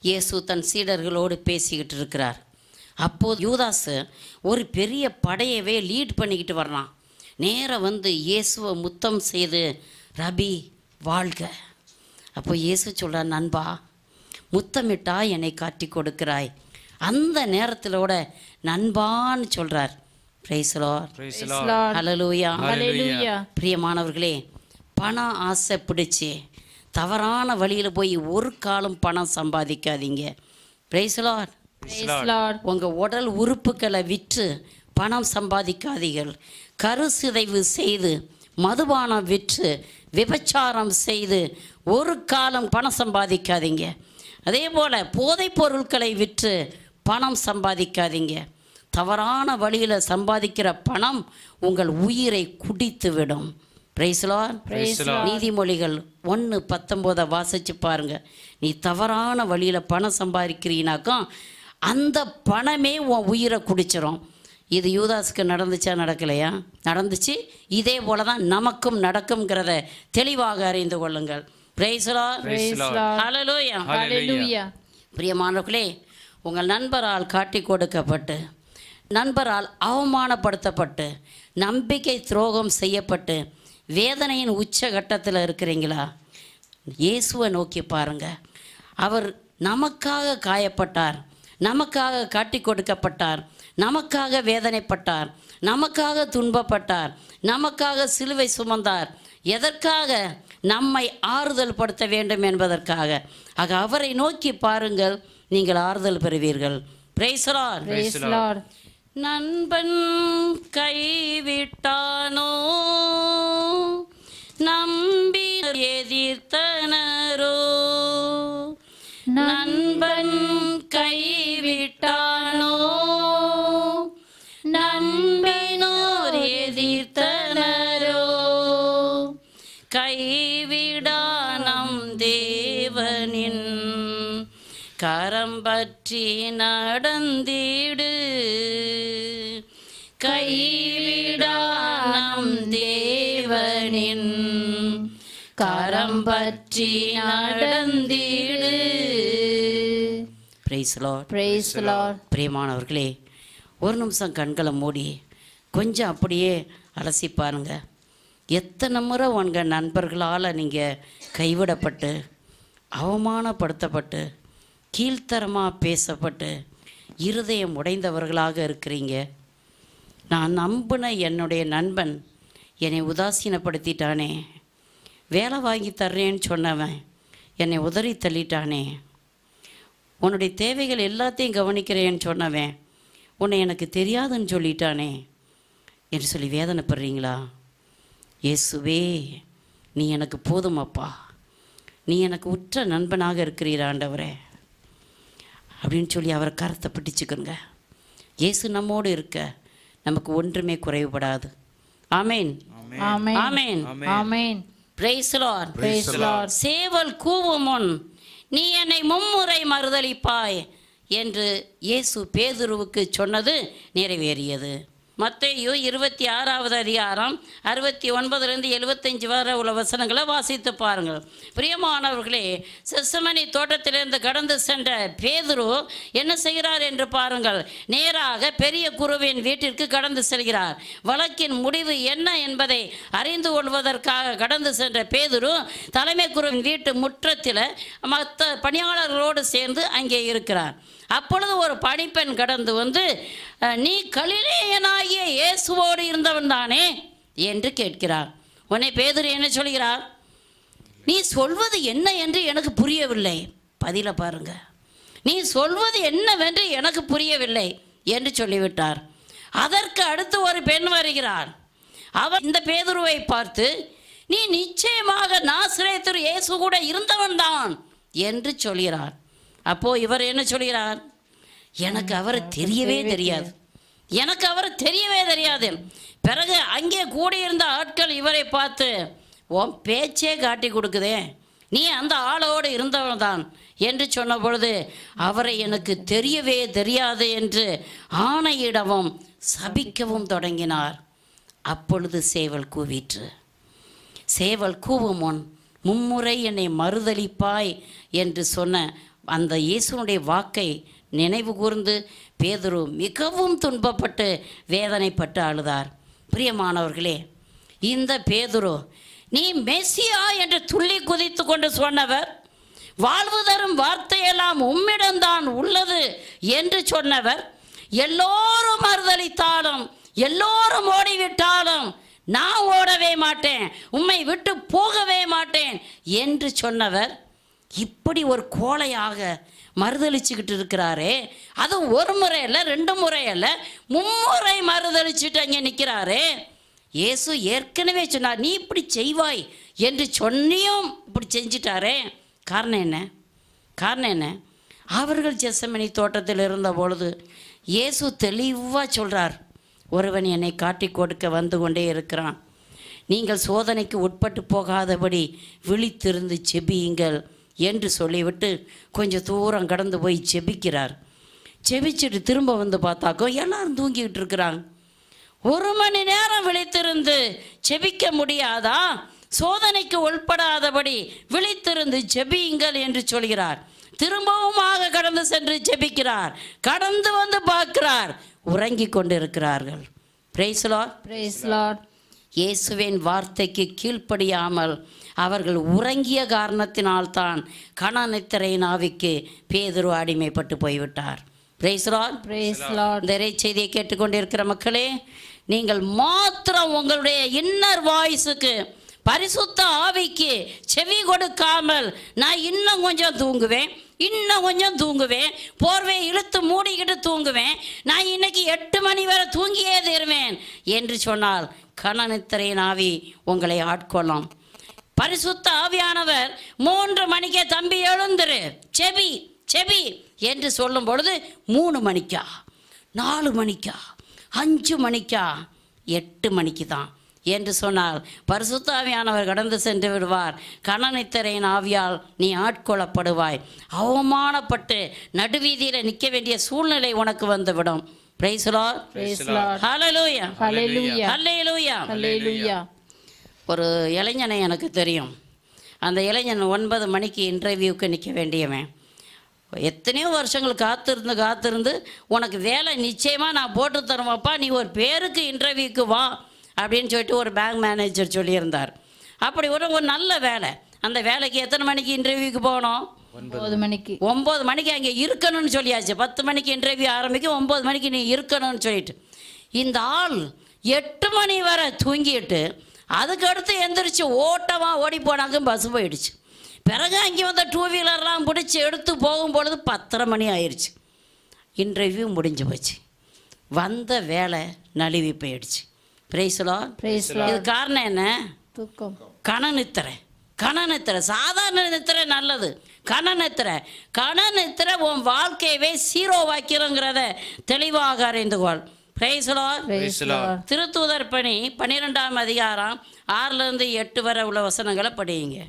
[SPEAKER 1] இயேசு தன் சீடர்களோடு பேசிக்கிட்டு இருக்கிறார். அப்போது யூதாஸ் ஒரு பெரிய படையவே லீட் பண்ணிக்கிட்டு வர்றான். நேராக வந்து இயேசுவை முத்தம் செய்து, ரபி வாழ்க. அப்போ இயேசு சொல்கிறார், நண்பா முத்தமிட்டா என்னை காட்டி கொடுக்கிறாய். அந்த நேரத்திலோட நண்பான்னு சொல்கிறார். Praise the Lord.
[SPEAKER 3] Praise the Lord.
[SPEAKER 1] Hallelujah.
[SPEAKER 3] Hallelujah.
[SPEAKER 1] பிரியமானவர்களே, பணம் ஆசை பிடிச்சி தவறான வழியில் போய் ஒரு காலம் பணம் சம்பாதிக்காதீங்க. Praise the Lord.
[SPEAKER 3] Praise the Lord.
[SPEAKER 1] உங்கள் உடல் உறுப்புகளை விற்று பணம் சம்பாதிக்காதீர்கள். கருசிதைவு செய்து மதுபானம் விற்று விபச்சாரம் செய்து ஒரு காலம் பணம் சம்பாதிக்காதீங்க. அதே போல் போதைப் பொருட்களை விற்று பணம் சம்பாதிக்காதீங்க. தவறான வழியில் சம்பாதிக்கிற பணம் உங்கள் உயிரை குடித்து விடும். Praise the Lord. நீதிமொழிகள் 1:19 வாசிச்சு பாருங்க. நீ தவறான வழியில் பணம் சம்பாதிக்கிறீனாக்கா அந்த பணமே உன் உயிரை குடிச்சிடும். இது யூதாஸுக்கு நடந்துச்சா நடக்கலையா? நடந்துச்சு. இதே போல தான் நமக்கும் நடக்கும்ங்கிறத தெளிவாக அறிந்து கொள்ளுங்கள். Praise the Lord. Hallelujah.
[SPEAKER 3] Hallelujah.
[SPEAKER 1] பிரியமானவர்களே, உங்கள் நண்பரால் காட்டி கொடுக்கப்பட்டு, நண்பரால் அவமானப்படுத்தப்பட்டு, நம்பிக்கை துரோகம் செய்யப்பட்டு வேதனையின் உச்சகட்டத்தில் இருக்கிறீங்களா? இயேசுவை நோக்கி பாருங்க. அவர் நமக்காக காயப்பட்டார், நமக்காக காட்டி கொடுக்கப்பட்டார், நமக்காக வேதனைப்பட்டார், நமக்காக துன்பப்பட்டார், நமக்காக சிலுவை சுமந்தார். எதற்காக? நம்மை ஆறுதல் படுத்த வேண்டும் என்பதற்காக. ஆக அவரை நோக்கி பாருங்கள், நீங்கள் ஆறுதல் பெறுவீர்கள். Praise the Lord.
[SPEAKER 3] Praise the Lord.
[SPEAKER 1] நண்பன் கைவிட்டானோ, நம்பி எதிர்த்தனரோ, நண்பன் கைவிட்டானோ, நம்பினோர் எதிர்த்தனரோ, கைவிடா நம் தேவனின் கரம் பற்றி நடந்திடு, கைவிடா நம் தேவனின் கரம் பற்றி நடந்திடு. Praise the Lord.
[SPEAKER 3] Praise the Lord.
[SPEAKER 1] பிரியமானவர்களே, ஒரு நிமிஷம் கண்களை மூடி கொஞ்சம் அப்படியே அலசி பாருங்க. எத்தனை முறை உங்கள் நண்பர்களால் நீங்கள் கைவிடப்பட்டு அவமானப்படுத்தப்பட்டு கீழ்த்தரமாக பேசப்பட்டு இருதயம் உடைந்தவர்களாக இருக்கிறீங்க. நான் நம்பின என்னுடைய நண்பன் என்னை உதாசீனப்படுத்திட்டானே, வேலை வாங்கி தர்றேன்னு சொன்னவன் என்னை உதறி தள்ளிட்டானே, உன்னுடைய தேவைகள் எல்லாத்தையும் கவனிக்கிறேன்னு சொன்னவன் உன்னை எனக்கு தெரியாதுன்னு சொல்லிட்டானே என்று சொல்லி வேதனைப்படுறீங்களா? இயேசுவே, நீ எனக்கு போதுமப்பா, நீ எனக்கு உற்ற நண்பனாக இருக்கிறீர் ஆண்டவரே அப்படின்னு சொல்லி அவரை கரத்தை பிடிச்சுக்கோங்க. இயேசு நம்மோடு இருக்க நமக்கு ஒன்றுமே குறைவுபடாது. ஆமேன்.
[SPEAKER 3] Amen.
[SPEAKER 1] Amen.
[SPEAKER 3] Amen.
[SPEAKER 1] Praise the Lord.
[SPEAKER 3] Praise the Lord.
[SPEAKER 1] சேவல் கூவும் முன் நீ என்னை மும்முறை மறுதலிப்பாய் என்று இயேசு பேதுருவுக்கு சொன்னது நிறைவேறியது. மத்தேயு 26வது அதிகாரம் 69லிருந்து 75 வரை உள்ள வசனங்களை வாசித்து பாருங்கள். பிரியமானவர்களே, செத்சமனி தோட்டத்திலிருந்து கடந்து சென்ற பேதுரு என்ன செய்கிறார் என்று பாருங்கள். நேராக பெரிய குருவின் வீட்டிற்கு கடந்து செல்கிறார். வழக்கின் முடிவு என்ன என்பதை அறிந்து கொள்வதற்காக கடந்து சென்ற பேதுரு தலைமை குருவின் வீட்டு முற்றத்தில் மற்ற பணியாளர்களோடு சேர்ந்து அங்கே இருக்கிறார். அப்பொழுது ஒரு பணிப்பெண் கடந்து வந்து, நீ கலிலேயனாகிய இயேசுவோடு இருந்தவன் தானே என்று கேட்கிறார். உன்னை பேதுரு என்ன சொல்கிறார்? நீ சொல்வது என்ன என்று எனக்கு புரியவில்லை. பதில பாருங்க. நீ சொல்வது என்னவென்று எனக்கு புரியவில்லை என்று சொல்லிவிட்டார். அதற்கு அடுத்து ஒரு பெண் வருகிறார். அவர் இந்த பேதுருவை பார்த்து, நீ நிச்சயமாக நாசரேத்து இயேசு கூட இருந்தவன் தான் என்று சொல்கிறார். அப்போ இவர் என்ன சொல்கிறார்? எனக்கு அவர் தெரியவே தெரியாது, எனக்கு அவர் தெரியவே தெரியாது. பிறகு அங்கே கூடியிருந்த ஆட்கள் இவரை பார்த்து, உன் பேச்சே காட்டி கொடுக்குதே, நீ அந்த ஆளோடு இருந்தவன் தான் என்று சொன்ன பொழுது, அவரை எனக்கு தெரியவே தெரியாது என்று ஆணையிடவும் சபிக்கவும் தொடங்கினார். அப்பொழுது சேவல் கூவிற்று. சேவல் கூவும் முன் மும்முறை என்னை மறுதலிப்பாய் என்று சொன்ன அந்த இயேசுனுடைய வாக்கை நினைவு கூர்ந்து பேதுரு மிகவும் துன்பப்பட்டு வேதனைப்பட்டு அழுதார். பிரியமானவர்களே, இந்த பேதுரு நீ மெசியா என்று துள்ளி குதித்து கொண்டு சொன்னவர், வாழ்வு தரும் வார்த்தையெல்லாம் உம்மிடம்தான் உள்ளது என்று சொன்னவர், எல்லோரும் மறுதலித்தாலும் எல்லோரும் ஓடிவிட்டாலும் நான் ஓடவே மாட்டேன், உம்மை விட்டு போகவே மாட்டேன் என்று சொன்னவர், இப்படி ஒரு கோழையாக மறுதளிச்சுக்கிட்டு இருக்கிறாரே. அது ஒரு முறை அல்ல, 2 முறை அல்ல, 3 முறை மறுதளிச்சுட்டு அங்கே நிற்கிறாரே. இயேசு ஏற்கனவே சொன்னார், நீ இப்படி செய்வாய் என்று சொன்னியும் இப்படி செஞ்சிட்டாரே. காரணம் என்ன? காரணம் என்ன? அவர்கள் கெத்செமனி தோட்டத்தில் இருந்த பொழுது இயேசு தெளிவாக சொல்கிறார், ஒருவன் என்னை காட்டி கொடுக்க வந்து கொண்டே இருக்கிறான், நீங்கள் சோதனைக்கு உட்பட்டு போகாதபடி விழித்திருந்து செபியுங்கள் என்று சொல்லிவிட்டு கொஞ்சம் தூரம் கடந்து போய் செபிக்கிறார். செபிச்சுட்டு திரும்ப வந்து பார்த்தாக்கோ எல்லாரும் தூங்கிக்கிட்டு இருக்கிறாங்க. 1 மணி நேரம் விழித்திருந்து செபிக்க முடியாதா? சோதனைக்கு உட்படாதபடி விழித்திருந்து செபியுங்கள் என்று சொல்கிறார். திரும்பவுமாக கடந்து சென்று செபிக்கிறார். கடந்து வந்து பார்க்கிறார், உறங்கி கொண்டிருக்கிறார்கள். Praise Lord,
[SPEAKER 3] Praise Lord.
[SPEAKER 1] இயேசுவின் வார்த்தைக்கு கீழ்ப்படியாமல் அவர்கள் உறங்கிய காரணத்தினால்தான் கனநித்திரையின் ஆவிக்கு பேதுரு அடிமைப்பட்டு போய்விட்டார். Praise Lord.
[SPEAKER 3] Praise Lord.
[SPEAKER 1] இந்த இறைச்செய்தியை கேட்டுக்கொண்டிருக்கிற மக்களே, நீங்கள் மாத்திரம் உங்களுடைய இன்னர் வாய்ஸுக்கு, பரிசுத்த ஆவிக்கு செவி கொடுக்காமல், நான் இன்னும் கொஞ்சம் தூங்குவேன், இன்னும் கொஞ்சம் தூங்குவேன், போர்வை இழுத்து மூடிக்கிட்டு தூங்குவேன், நான் இன்னைக்கு 8 மணி வரை தூங்கியே தருவேன் என்று சொன்னால் கனநித்திரையின் ஆவி உங்களை ஆட்கொள்ளும். பரிசுத்த ஆவியானவர் 3 மணிக்கே தம்பி எழுந்துரு, செபி செபி என்று சொல்லும் பொழுது 3 மணிக்கா, 4 மணிக்கா, 5 மணிக்கா, 8 மணிக்கு தான் என்று சொன்னால் பரிசுத்த ஆவியானவர் கடந்து சென்று விடுவார். கனநித்திரையின் ஆவியால் நீ ஆட்கொள்ளப்படுவாய். அவமானப்பட்டு நடுவீதியில் நிற்க வேண்டிய சூழ்நிலை உனக்கு வந்துவிடும். Price Lord.
[SPEAKER 3] Praise Lord.
[SPEAKER 1] ஹல்லேலூயா.
[SPEAKER 3] Hallelujah.
[SPEAKER 1] ஹல்லேலூயா.
[SPEAKER 3] Hallelujah.
[SPEAKER 1] ஒரு இளைஞனை எனக்கு தெரியும். அந்த இளைஞன் 9 மணிக்கு இன்டர்வியூக்கு நிற்க வேண்டியவன். எத்தனையோ வருஷங்கள் காத்திருந்து உனக்கு வேலை நிச்சயமாக நான் போட்டு தருவேன்ப்பா, நீ ஒரு பேருக்கு இன்டர்வியூக்கு வா அப்படின்னு சொல்லிட்டு ஒரு பேங்க் மேனேஜர் சொல்லியிருந்தார். அப்படி ஒரு நல்ல வேலை. அந்த வேலைக்கு எத்தனை மணிக்கு இன்டர்வியூக்கு போகணும்?
[SPEAKER 3] 9 மணிக்கு.
[SPEAKER 1] 9 மணிக்கு அங்கே இருக்கணும்னு சொல்லியாச்சு. 10 மணிக்கு இன்டர்வியூ ஆரம்பிக்கும், 9 மணிக்கு நீ இருக்கணும்னு சொல்லிட்டு, இந்த ஆள் 8 மணி வரை தூங்கிட்டு அதுக்கடுத்து எந்திரிச்சு ஓட்டமாக ஓடி போனாங்க. பஸ் போயிடுச்சு. பிறகு அங்கே வந்த 2 வீலர்லாம் பிடிச்சி எடுத்து போகும்பொழுது 10:30 மணி ஆயிடுச்சு. இன்டர்வியூ முடிஞ்சு போச்சு. வந்த வேலை நழுவி போயிடுச்சு. Praise Lord.
[SPEAKER 3] Praise Lord.
[SPEAKER 1] இது காரணம் என்ன?
[SPEAKER 3] தூக்கம்.
[SPEAKER 1] கனநித்திரை. கனநித்திரை சாதாரண நித்திரை நல்லது. கனநித்திரை உன் வாழ்க்கையவே சீரோவாக்கிறோங்கிறத தெளிவாக அறிந்து கொள். Praise Lord.
[SPEAKER 3] Praise Lord.
[SPEAKER 1] திருத்தூதர் பணி 12ஆம் அதிகாரம் 6லிருந்து 8 வரை உள்ள வசனங்களை படியுங்க.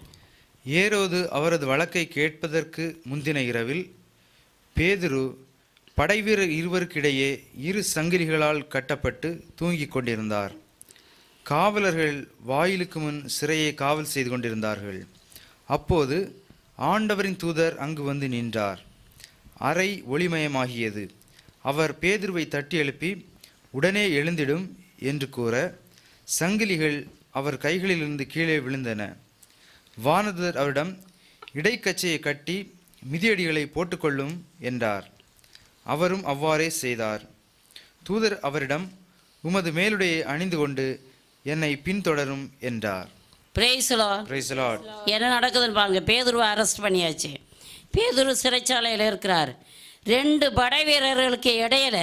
[SPEAKER 2] ஏரோது அவரது வழக்கை கேட்பதற்கு முந்தின இரவில் பேதுரு படைவீரர் இருவருக்கிடையே 2 சங்கிலிகளால் கட்டப்பட்டு தூங்கிக் கொண்டிருந்தார். காவலர்கள் வாயிலுக்கு முன் சிறையை காவல் செய்து கொண்டிருந்தார்கள். அப்போது ஆண்டவரின் தூதர் அங்கு வந்து நின்றார். அறை ஒளிமயமாகியது. அவர் பேதுருவை தட்டி எழுப்பி, உடனே எழுந்திடும் என்று கூற, சங்கிலிகள் அவர் கைகளிலிருந்து கீழே விழுந்தன. வானதூதர் அவரிடம், இடைக்கச்சையை கட்டி மிதியடிகளை போட்டுக்கொள்ளும் என்றார். அவரும் அவ்வாறே செய்தார். தூதர் அவரிடம், உமது மேலுடையை அணிந்து கொண்டு என்னை பின்தொடரும் என்றார்.
[SPEAKER 1] Praise Lord.
[SPEAKER 2] Praise the Lord.
[SPEAKER 1] என்ன நடக்குதுன்னு பாருங்க. பேதுருவை அரெஸ்ட் பண்ணியாச்சு. பேதுரு சிறைச்சாலையில் இருக்கிறார். 2 படை வீரர்களுக்கு இடையில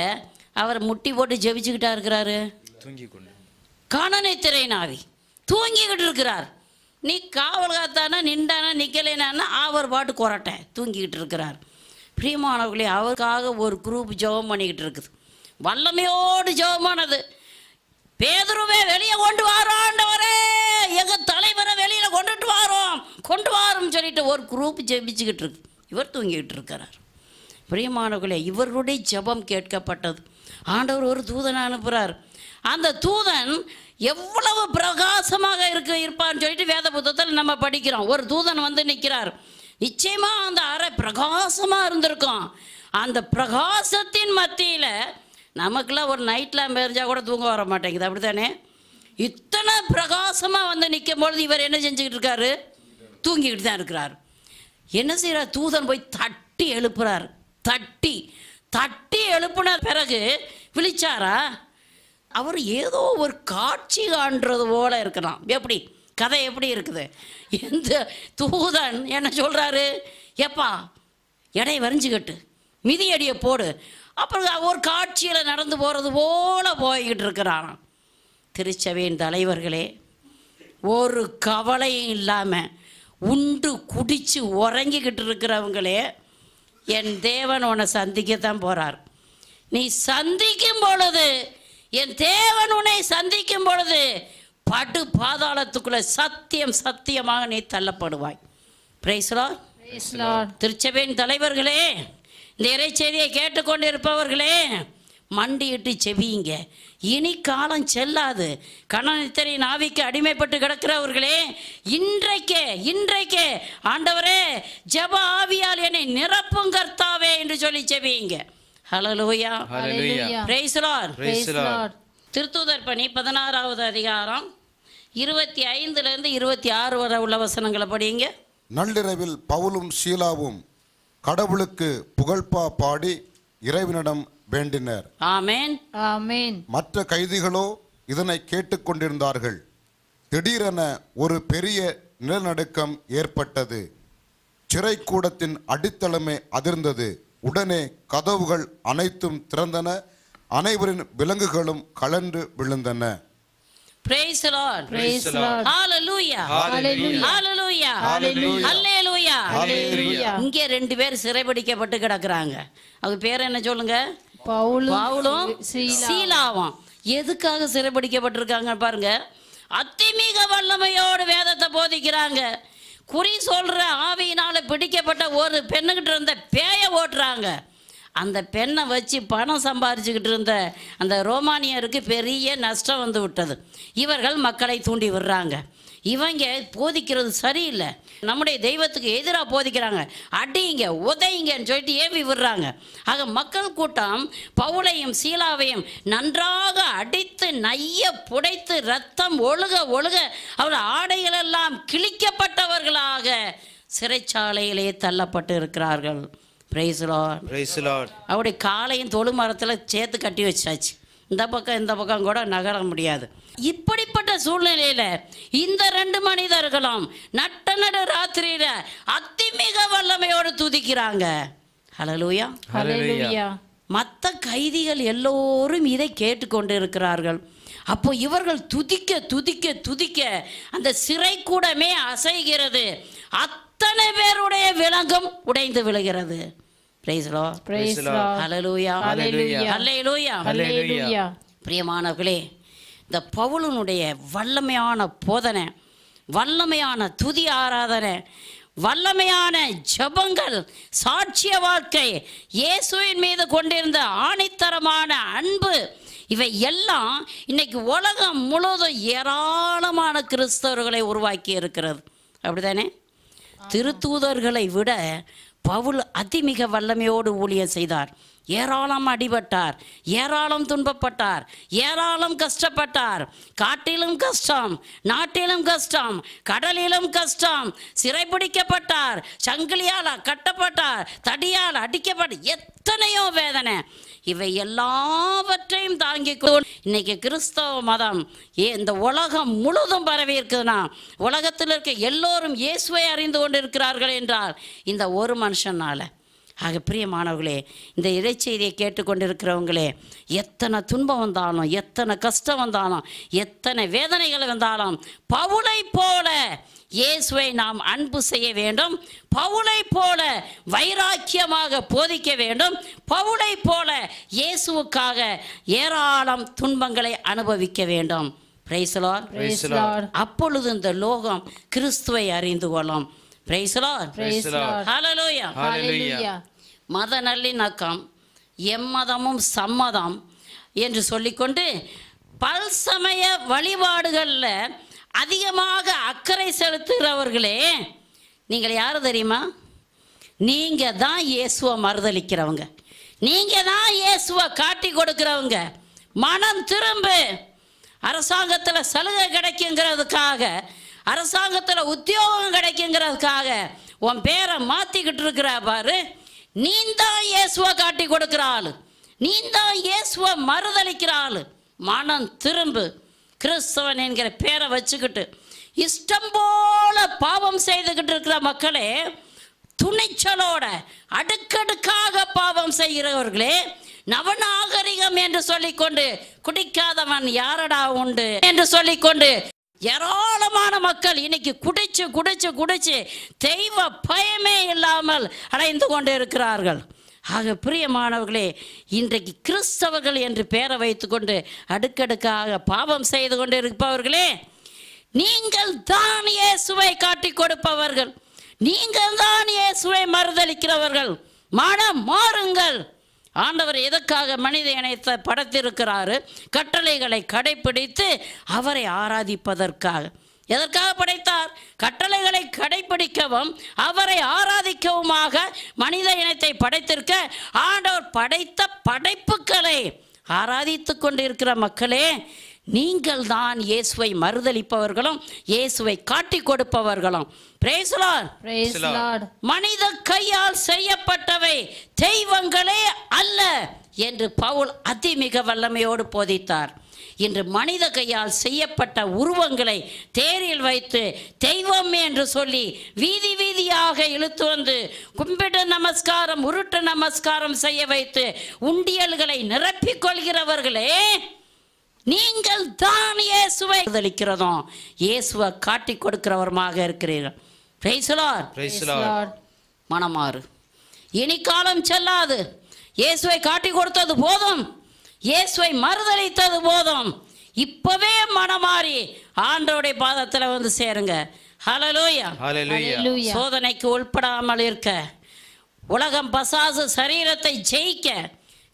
[SPEAKER 1] அவர் முட்டி போட்டு ஜெபிச்சுக்கிட்டா இருக்கிறாரு.
[SPEAKER 2] தூங்கி கொண்டு
[SPEAKER 1] காணனை திரைநாவி தூங்கிக்கிட்டு இருக்கிறார். நீ காவல் காத்தானா நின்றானா நிற்கலைனா அவர் பாட்டு கொரட்டை தூங்கிக்கிட்டு இருக்கிறார். பிரியமானவர்களே, அவருக்காக ஒரு குரூப் ஜெபம் பண்ணிக்கிட்டு இருக்குது. வல்லமையோடு ஜெபமானது. பேதுருவே வெளியே கொண்டு வாரோண்டவரே, எங்கள் தலைவரை வெளியில் கொண்டு வாரோம் சொல்லிட்டு ஒரு குரூப் ஜெபிச்சுக்கிட்டு இருக்கு. இவர் தூங்கிக்கிட்டு இருக்கிறார். பிரியமானவர்களே, இவர்களுடைய ஜெபம் கேட்கப்பட்டது. ஆண்டவர் ஒரு தூதனை அனுப்புகிறார். அந்த தூதன் எவ்வளவு பிரகாசமாக இருப்பான்னு சொல்லிட்டு வேத புத்தகத்தில் நம்ம படிக்கிறோம். ஒரு தூதன் வந்து நிற்கிறார். நிச்சயமாக அந்த அறை பிரகாசமாக இருந்திருக்கும். அந்த பிரகாசத்தின் மத்தியில் நமக்கெல்லாம் ஒரு நைட் லேம்ப் எரிஞ்சால் கூட தூங்க வர மாட்டேங்குது, அப்படி தானே? இத்தனை பிரகாசமாக வந்து நிற்கும் பொழுது இவர் என்ன செஞ்சுக்கிட்டு இருக்காரு? தூங்கிக்கிட்டு தான் இருக்கிறார். என்ன செய்கிறார்? தூதன் போய் தட்டி எழுப்புறார். தட்டி எழுப்புன பிறகு விழிச்சாரா? அவர் ஏதோ ஒரு காட்சி காண்றது போல இருக்கலாம். எப்படி கதை எப்படி இருக்குது? எந்த தூதன் என்ன சொல்கிறாரு? எப்பா எடை வரைஞ்சிக்கிட்டு மிதியடியை போடு. அப்புறம் ஒரு காட்சியில் நடந்து போகிறது போல போய்கிட்டு இருக்கிறாராம். திருச்சபையின் தலைவர்களே, ஒரு கவலையும் இல்லாமல் உண்டு குடித்து உறங்கிக்கிட்டு இருக்கிறவங்களே, என் தேவன் உன்னை சந்திக்கத்தான் போகிறார். நீ சந்திக்கும் பொழுது, என் தேவன் உன்னை சந்திக்கும் பொழுது படு பாதாளத்துக்குள்ள சத்தியமாக நீ தள்ளப்படுவாய். Price Lord. திருச்சபையின் தலைவர்களே, இந்த இறைச்செய்தியை கேட்டுக்கொண்டு இருப்பவர்களே, மண்டியிட்டு செவியுங்க. இனி காலம் செல்லாது. கணனித்தரின் ஆவிக்கு அடிமைப்பட்டு கிடக்கிறவர்களே, இன்றைக்கே ஆண்டவரே ஜெப ஆவியால் என்னை நிரப்பும் கர்த்தாவே என்று சொல்லி செவியுங்க. ஹல்லேலூயா. Price Lord. திருத்தூதர் பணி 16வது அதிகாரம் 25 26 வரை உள்ள வசனங்களை படிங்க.
[SPEAKER 4] நள்ளிரவில் பவுலும் சீலாவும் கடவுளுக்கு புகழ்பா பாடி இறைவனிடம் வேண்டினர்.
[SPEAKER 1] ஆமென்,
[SPEAKER 3] ஆமென்.
[SPEAKER 4] மற்ற கைதிகளோ இதனை கேட்டுக்கொண்டிருந்தார்கள். திடீரென ஒரு பெரிய நிலநடுக்கம் ஏற்பட்டது. சிறைக்கூடத்தின் அடித்தளமே அதிர்ந்தது. உடனே கதவுகள் அனைத்தும் திறந்தன. அனைவரின் விலங்குகளும் கலன்று விழுந்தன.
[SPEAKER 1] Praise the Lord.
[SPEAKER 3] Praise the Lord.
[SPEAKER 1] Hallelujah.
[SPEAKER 3] Hallelujah.
[SPEAKER 1] Hallelujah.
[SPEAKER 3] Hallelujah.
[SPEAKER 1] Hallelujah.
[SPEAKER 3] Hallelujah.
[SPEAKER 1] இங்கே 2 பேர் சிறைபிடிக்கப்பட்டு கிடக்குறாங்க. அவங்க பேர் என்ன சொல்லுங்க?
[SPEAKER 3] பவுலும்
[SPEAKER 1] சீலாவும். எதுக்காக சிறைபிடிக்கப்பட்டிருக்காங்க பாருங்க. அத்திமிக வல்லமையோடு வேதத்தை போதிக்கிறாங்க. குறி சொல்ற ஆவியினால பிடிக்கப்பட்ட ஒரு பெண்ணுகிட்ட இருந்த பேயை ஓட்டுறாங்க. அந்த பெண்ணை வச்சு பணம் சம்பாரிச்சுக்கிட்டு இருந்த அந்த ரோமானியருக்கு பெரிய நஷ்டம் வந்து விட்டது. இவர்கள் மக்களை தூண்டி விடுறாங்க. இவங்க போதிக்கிறது சரியில்லை. நம்முடைய தெய்வத்துக்கு எதிராக போதிக்கிறாங்க. அடிங்க உதைங்கன்னு சொல்லிட்டு ஏவி விடுறாங்க. ஆக மக்கள் கூட்டம் பவுலையும் சீலாவையும் நன்றாக அடித்து நைய புடைத்து ரத்தம் ஒழுக அவர் ஆடைகளெல்லாம் கிழிக்கப்பட்டவர்களாக சிறைச்சாலையிலே தள்ளப்பட்டு இருக்கிறார்கள். Praise the Lord.
[SPEAKER 2] Praise the Lord.
[SPEAKER 1] அவருடைய காலையும் தொழு மரத்தில் சேர்த்து கட்டி வச்சாச்சு. இந்த பக்கம் கூட நகர முடியாது. இப்படிப்பட்ட சூழ்நிலையில இந்த 2 மனிதர்களும் நடு ராத்திரியில அத்திமிக வல்லமையோடு துதிக்கிறாங்க. ஹல்லேலூயா.
[SPEAKER 3] ஹல்லேலூயா.
[SPEAKER 1] மற்ற கைதிகள் எல்லோரும் இதை கேட்டுக்கொண்டு இருக்கிறார்கள். அப்போ இவர்கள் துதிக்க அந்த சிறை கூடமே அசைகிறது. அத்தனை பேருடைய விலங்கும் உடைந்து விழுகிறது. Praise the Lord.
[SPEAKER 3] Praise the Lord.
[SPEAKER 1] Hallelujah.
[SPEAKER 3] Hallelujah.
[SPEAKER 1] Hallelujah.
[SPEAKER 3] Hallelujah.
[SPEAKER 1] பிரியமானவர்களே, இந்த பவுலனுடைய வல்லமையான போதனை, வல்லமையான துதி ஆராதனை, வல்லமையான ஜெபங்கள், சாட்சிய வாழ்க்கை, இயேசுவின் மீது கொண்டிருந்த ஆணித்தரமான அன்பு, இவை எல்லாம் இன்னைக்கு உலகம் முழுவதும் ஏராளமான கிறிஸ்தவர்களை உருவாக்கி இருக்கிறது. அப்படிதானே? திருத்தூதர்களை விட பவுல் அதிமிக வல்லமையோடு ஊழியம் செய்தார். ஏராளம் அடிபட்டார், ஏராளம் துன்பப்பட்டார், ஏராளம் கஷ்டப்பட்டார். காட்டிலும் கஷ்டம், நாட்டிலும் கஷ்டம், கடலிலும் கஷ்டம், சிறைபிடிக்கப்பட்டார், சங்கிலியால் கட்டப்பட்டார், தடியால் அடிக்கப்பட்ட எத்தனையோ வேதனை. இவை எல்லாவற்றையும் தாங்கி இன்னைக்கு கிறிஸ்தவ மதம் இந்த உலகம் முழுதும் பரவி இருக்குதுன்னா, உலகத்தில் இருக்க எல்லோரும் இயேசுவை அறிந்து கொண்டு இருக்கிறார்கள் என்றால் இந்த ஒரு மனுஷனால. ஆக பிரியமானவர்களே, இந்த இறைச்செய்தியை கேட்டுக்கொண்டிருக்கிறவங்களே, எத்தனை துன்பம் வந்தாலும், எத்தனை கஷ்டம் வந்தாலும், எத்தனை வேதனைகள் வந்தாலும், பவுலை போல இயேசுவை நாம் அன்பு செய்ய வேண்டும். பவுலை போல வைராக்கியமாக போதிக்க வேண்டும். பவுலை போல இயேசுவுக்காக ஏராளம் துன்பங்களை அனுபவிக்க வேண்டும். Price the Lord.
[SPEAKER 3] Praise the Lord.
[SPEAKER 1] அப்பொழுது இந்த லோகம் கிறிஸ்துவை அறிந்து கொள்ளும். Price the Lord.
[SPEAKER 3] Praise the Lord.
[SPEAKER 1] Hallelujah.
[SPEAKER 3] Hallelujah.
[SPEAKER 1] மத நல்லிணக்கம், எம்மதமும் சம்மதம் என்று சொல்லிக்கொண்டு பல்சமய வழிபாடுகளில் அதிகமாக அக்கறை செலுத்துகிறவர்களே, நீங்கள் யார் தெரியுமா? நீங்கள் தான் இயேசுவை மறுதலிக்கிறவங்க. நீங்கள் தான் இயேசுவை காட்டி கொடுக்கிறவங்க. மனம் திரும்பு. அரசாங்கத்தில் சலுகை கிடைக்குங்கிறதுக்காக, அரசாங்கத்தில் உத்தியோகம் கிடைக்குங்கிறதுக்காக உன் பேரை மாற்றிக்கிட்டு இருக்கிற பாரு, நீ தான் இயேசுவை காட்டி கொடுக்கிற ஆளு, நீ தான் இயேசுவை மறுதலிக்கிற ஆளு. மனம் திரும்பு. கிறிஸ்தவன் என்கிற பேரை வச்சுக்கிட்டு இஷ்டம் போல பாவம் செய்துக்கிட்டு இருக்கிற மக்களே, துணிச்சலோட அடுக்கடுக்காக பாவம் செய்கிறவர்களே, நவநாகரிகம் என்று சொல்லிக்கொண்டு குடிக்காதவன் யாரடா உண்டு என்று சொல்லிக்கொண்டு ஏராளமான மக்கள் இன்னைக்கு குடிச்சு குடிச்சு குடிச்சு தெய்வ பயமே இல்லாமல் அடைந்து கொண்டு இருக்கிறார்கள். ஆக பிரியமானவர்களே, இன்றைக்கு கிறிஸ்தவர்கள் என்று பெயரை வைத்துக்கொண்டு அடுக்கடுக்காக பாவம் செய்து கொண்டு இருப்பவர்களே, நீங்கள் தான் இயேசுவை காட்டி கொடுப்பவர்கள், நீங்கள் தான் இயேசுவை மறுதலிக்கிறவர்கள். மனம் மாறுங்கள். ஆண்டவர் எதற்காக மனித இனத்தை படைத்திருக்கிறாரு? கட்டளைகளை கடைப்பிடித்து அவரை ஆராதிப்பதற்காக. எதற்காக படைத்தார்? கட்டளைகளை கடைப்பிடிக்கவும் அவரை ஆராதிக்கவுமாக மனித இனத்தை படைத்திருக்க. ஆண்டவர் படைத்த படைப்புகளை ஆராதித்து கொண்டு இருக்கிற மக்களே, நீங்கள் தான் இயேசுவை மறுதலிப்பவர்களும் இயேசுவை காட்டி கொடுப்பவர்களும். Praise the Lord.
[SPEAKER 3] Praise the Lord.
[SPEAKER 1] மனித கையால் செய்யப்பட்டவை தெய்வங்களே அல்ல என்று பவுல் அதிமிக வல்லமையோடு போதித்தார். இன்று மனித கையால் செய்யப்பட்ட உருவங்களை தேரில் வைத்து தெய்வம் என்று சொல்லி வீதி வீதியாக இழுத்து வந்து கும்பிடு நமஸ்காரம், உருட்டு நமஸ்காரம் செய்ய வைத்து உண்டியல்களை நிரப்பிக் கொள்கிறவர்களே, நீங்கள் தான் இயேசுவை மறுதலிக்கிறதும் இயேசுவை காட்டி கொடுக்கிறவருமாக இருக்கிறீர்கள். Praise the Lord.
[SPEAKER 2] Praise the Lord.
[SPEAKER 1] மனமாறு. இனி காலம் செல்லாது. இயேசுவை காட்டி கொடுத்தது போதும், இயேசுவை மறுதலித்தது போதும். இப்பவே மனமாறி ஆண்டவருடைய பாதத்தில் வந்து சேருங்க. ஹல்லேலூயா.
[SPEAKER 2] Hallelujah.
[SPEAKER 3] Hallelujah.
[SPEAKER 1] சோதனைக்கு உட்படாமல் இருக்க, உலகம் பசாசு சரீரத்தை ஜெயிக்க,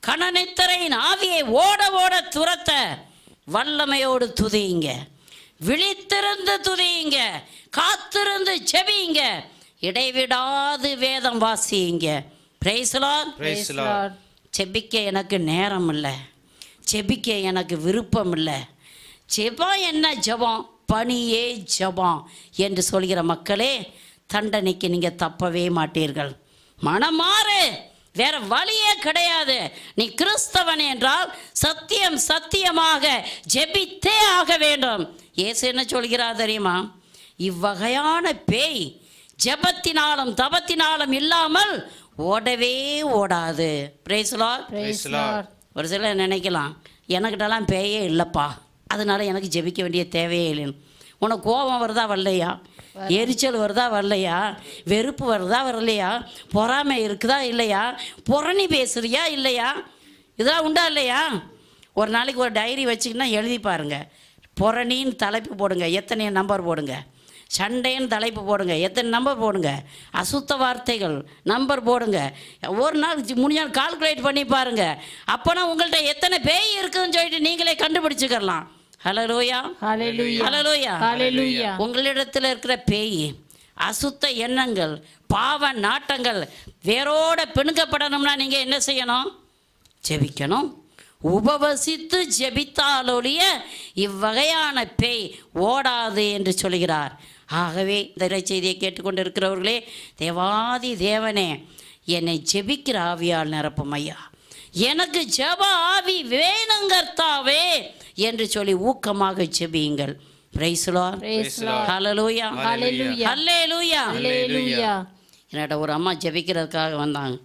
[SPEAKER 1] கணனித்தரையின் ஆவியை ஓட ஓட துரத்த வல்லமையோடு துதியுங்க. விழித்திருந்து துதியுங்க. காத்திருந்து ஜெபியுங்க. இடைவிடாது வேதம் வாசியுங்க. Praise the Lord.
[SPEAKER 2] Praise the Lord.
[SPEAKER 1] ஜெபிக்க எனக்கு நேரம் இல்லை, ஜெபிக்க எனக்கு விருப்பம் இல்லை. ஜெபம் என்ன ஜெபம்? பணியே ஜெபம் என்று சொல்கிற மக்களே, தண்டனைக்கு நீங்கள் தப்பவே மாட்டீர்கள். மனமாறு. வேற வழியே கிடையாது. நீ கிறிஸ்தவன் என்றால் சத்தியம் சத்தியமாக ஜெபித்தே ஆக வேண்டும். இயேசு என்ன சொல்கிறார் தெரியுமா? இவ்வகையான பேய் ஜெபத்தினாலும் தபத்தினாலும் இல்லாமல் ஓடவே ஓடாது. Praise the Lord.
[SPEAKER 3] Praise the Lord.
[SPEAKER 1] ஒரு சிலர் நினைக்கலாம், எனக்கிட்டலாம் பேயே இல்லைப்பா, அதனால எனக்கு ஜெபிக்க வேண்டிய தேவையே இல்லைன்னு. உனக்கு கோபம் வருதா வரலையா? எரிச்சல் வருதா வரலையா? வெறுப்பு வருதா வரலையா? பொறாமை இருக்குதா இல்லையா? புரணி பேசுறியா இல்லையா? இதெல்லாம் உண்டா இல்லையா? ஒரு நாளைக்கு ஒரு டைரி வச்சுக்கினா எழுதி பாருங்க. புரணின்னு தலைப்பு போடுங்க, எத்தனை நம்பர் போடுங்க. சண்டைன்னு தலைப்பு போடுங்க, எத்தனை நம்பர் போடுங்க, அசுத்த வார்த்தைகள் நம்பர் போடுங்க, ஒரு நாள் முடிஞ்சால் கால்குலேட் பண்ணி பாருங்க. அப்போனா உங்கள்கிட்ட எத்தனை பேய் இருக்குதுன்னு சொல்லிட்டு நீங்களே கண்டுபிடிச்சிக்கலாம். ஹல்லேலூயா,
[SPEAKER 3] ஹalleluya,
[SPEAKER 1] ஹல்லேலூயா,
[SPEAKER 3] ஹalleluya.
[SPEAKER 1] உங்களிடத்தில் இருக்கிற பேய், அசுத்த எண்ணங்கள், பாவ நாட்டங்கள் வேரோட பிணுக்கப்படணும்னா நீங்கள் என்ன செய்யணும்? ஜெபிக்கணும். உபவசித்து ஜெபித்தாலொழிய இவ்வகையான பேய் ஓடாது என்று சொல்கிறார். ஆகவே இந்த இறைச்செய்தியை கேட்டுக்கொண்டு இருக்கிறவர்களே, தேவாதி தேவனே, என்னை ஜெபிக்கிற ஆவியால் நிரப்பும் ஐயா, எனக்கு ஜெப ஆவி வேணுங்கர்த்தாவே என்று சொல்லி ஊக்கமாக ஜெபியுங்கள். Price the Lord,
[SPEAKER 3] Praise the Lord.
[SPEAKER 1] Hallelujah,
[SPEAKER 3] Hallelujah.
[SPEAKER 1] Hallelujah.
[SPEAKER 3] Hallelujah.
[SPEAKER 1] என்னோட ஒரு அம்மா ஜெபிக்கிறதுக்காக வந்தாங்க.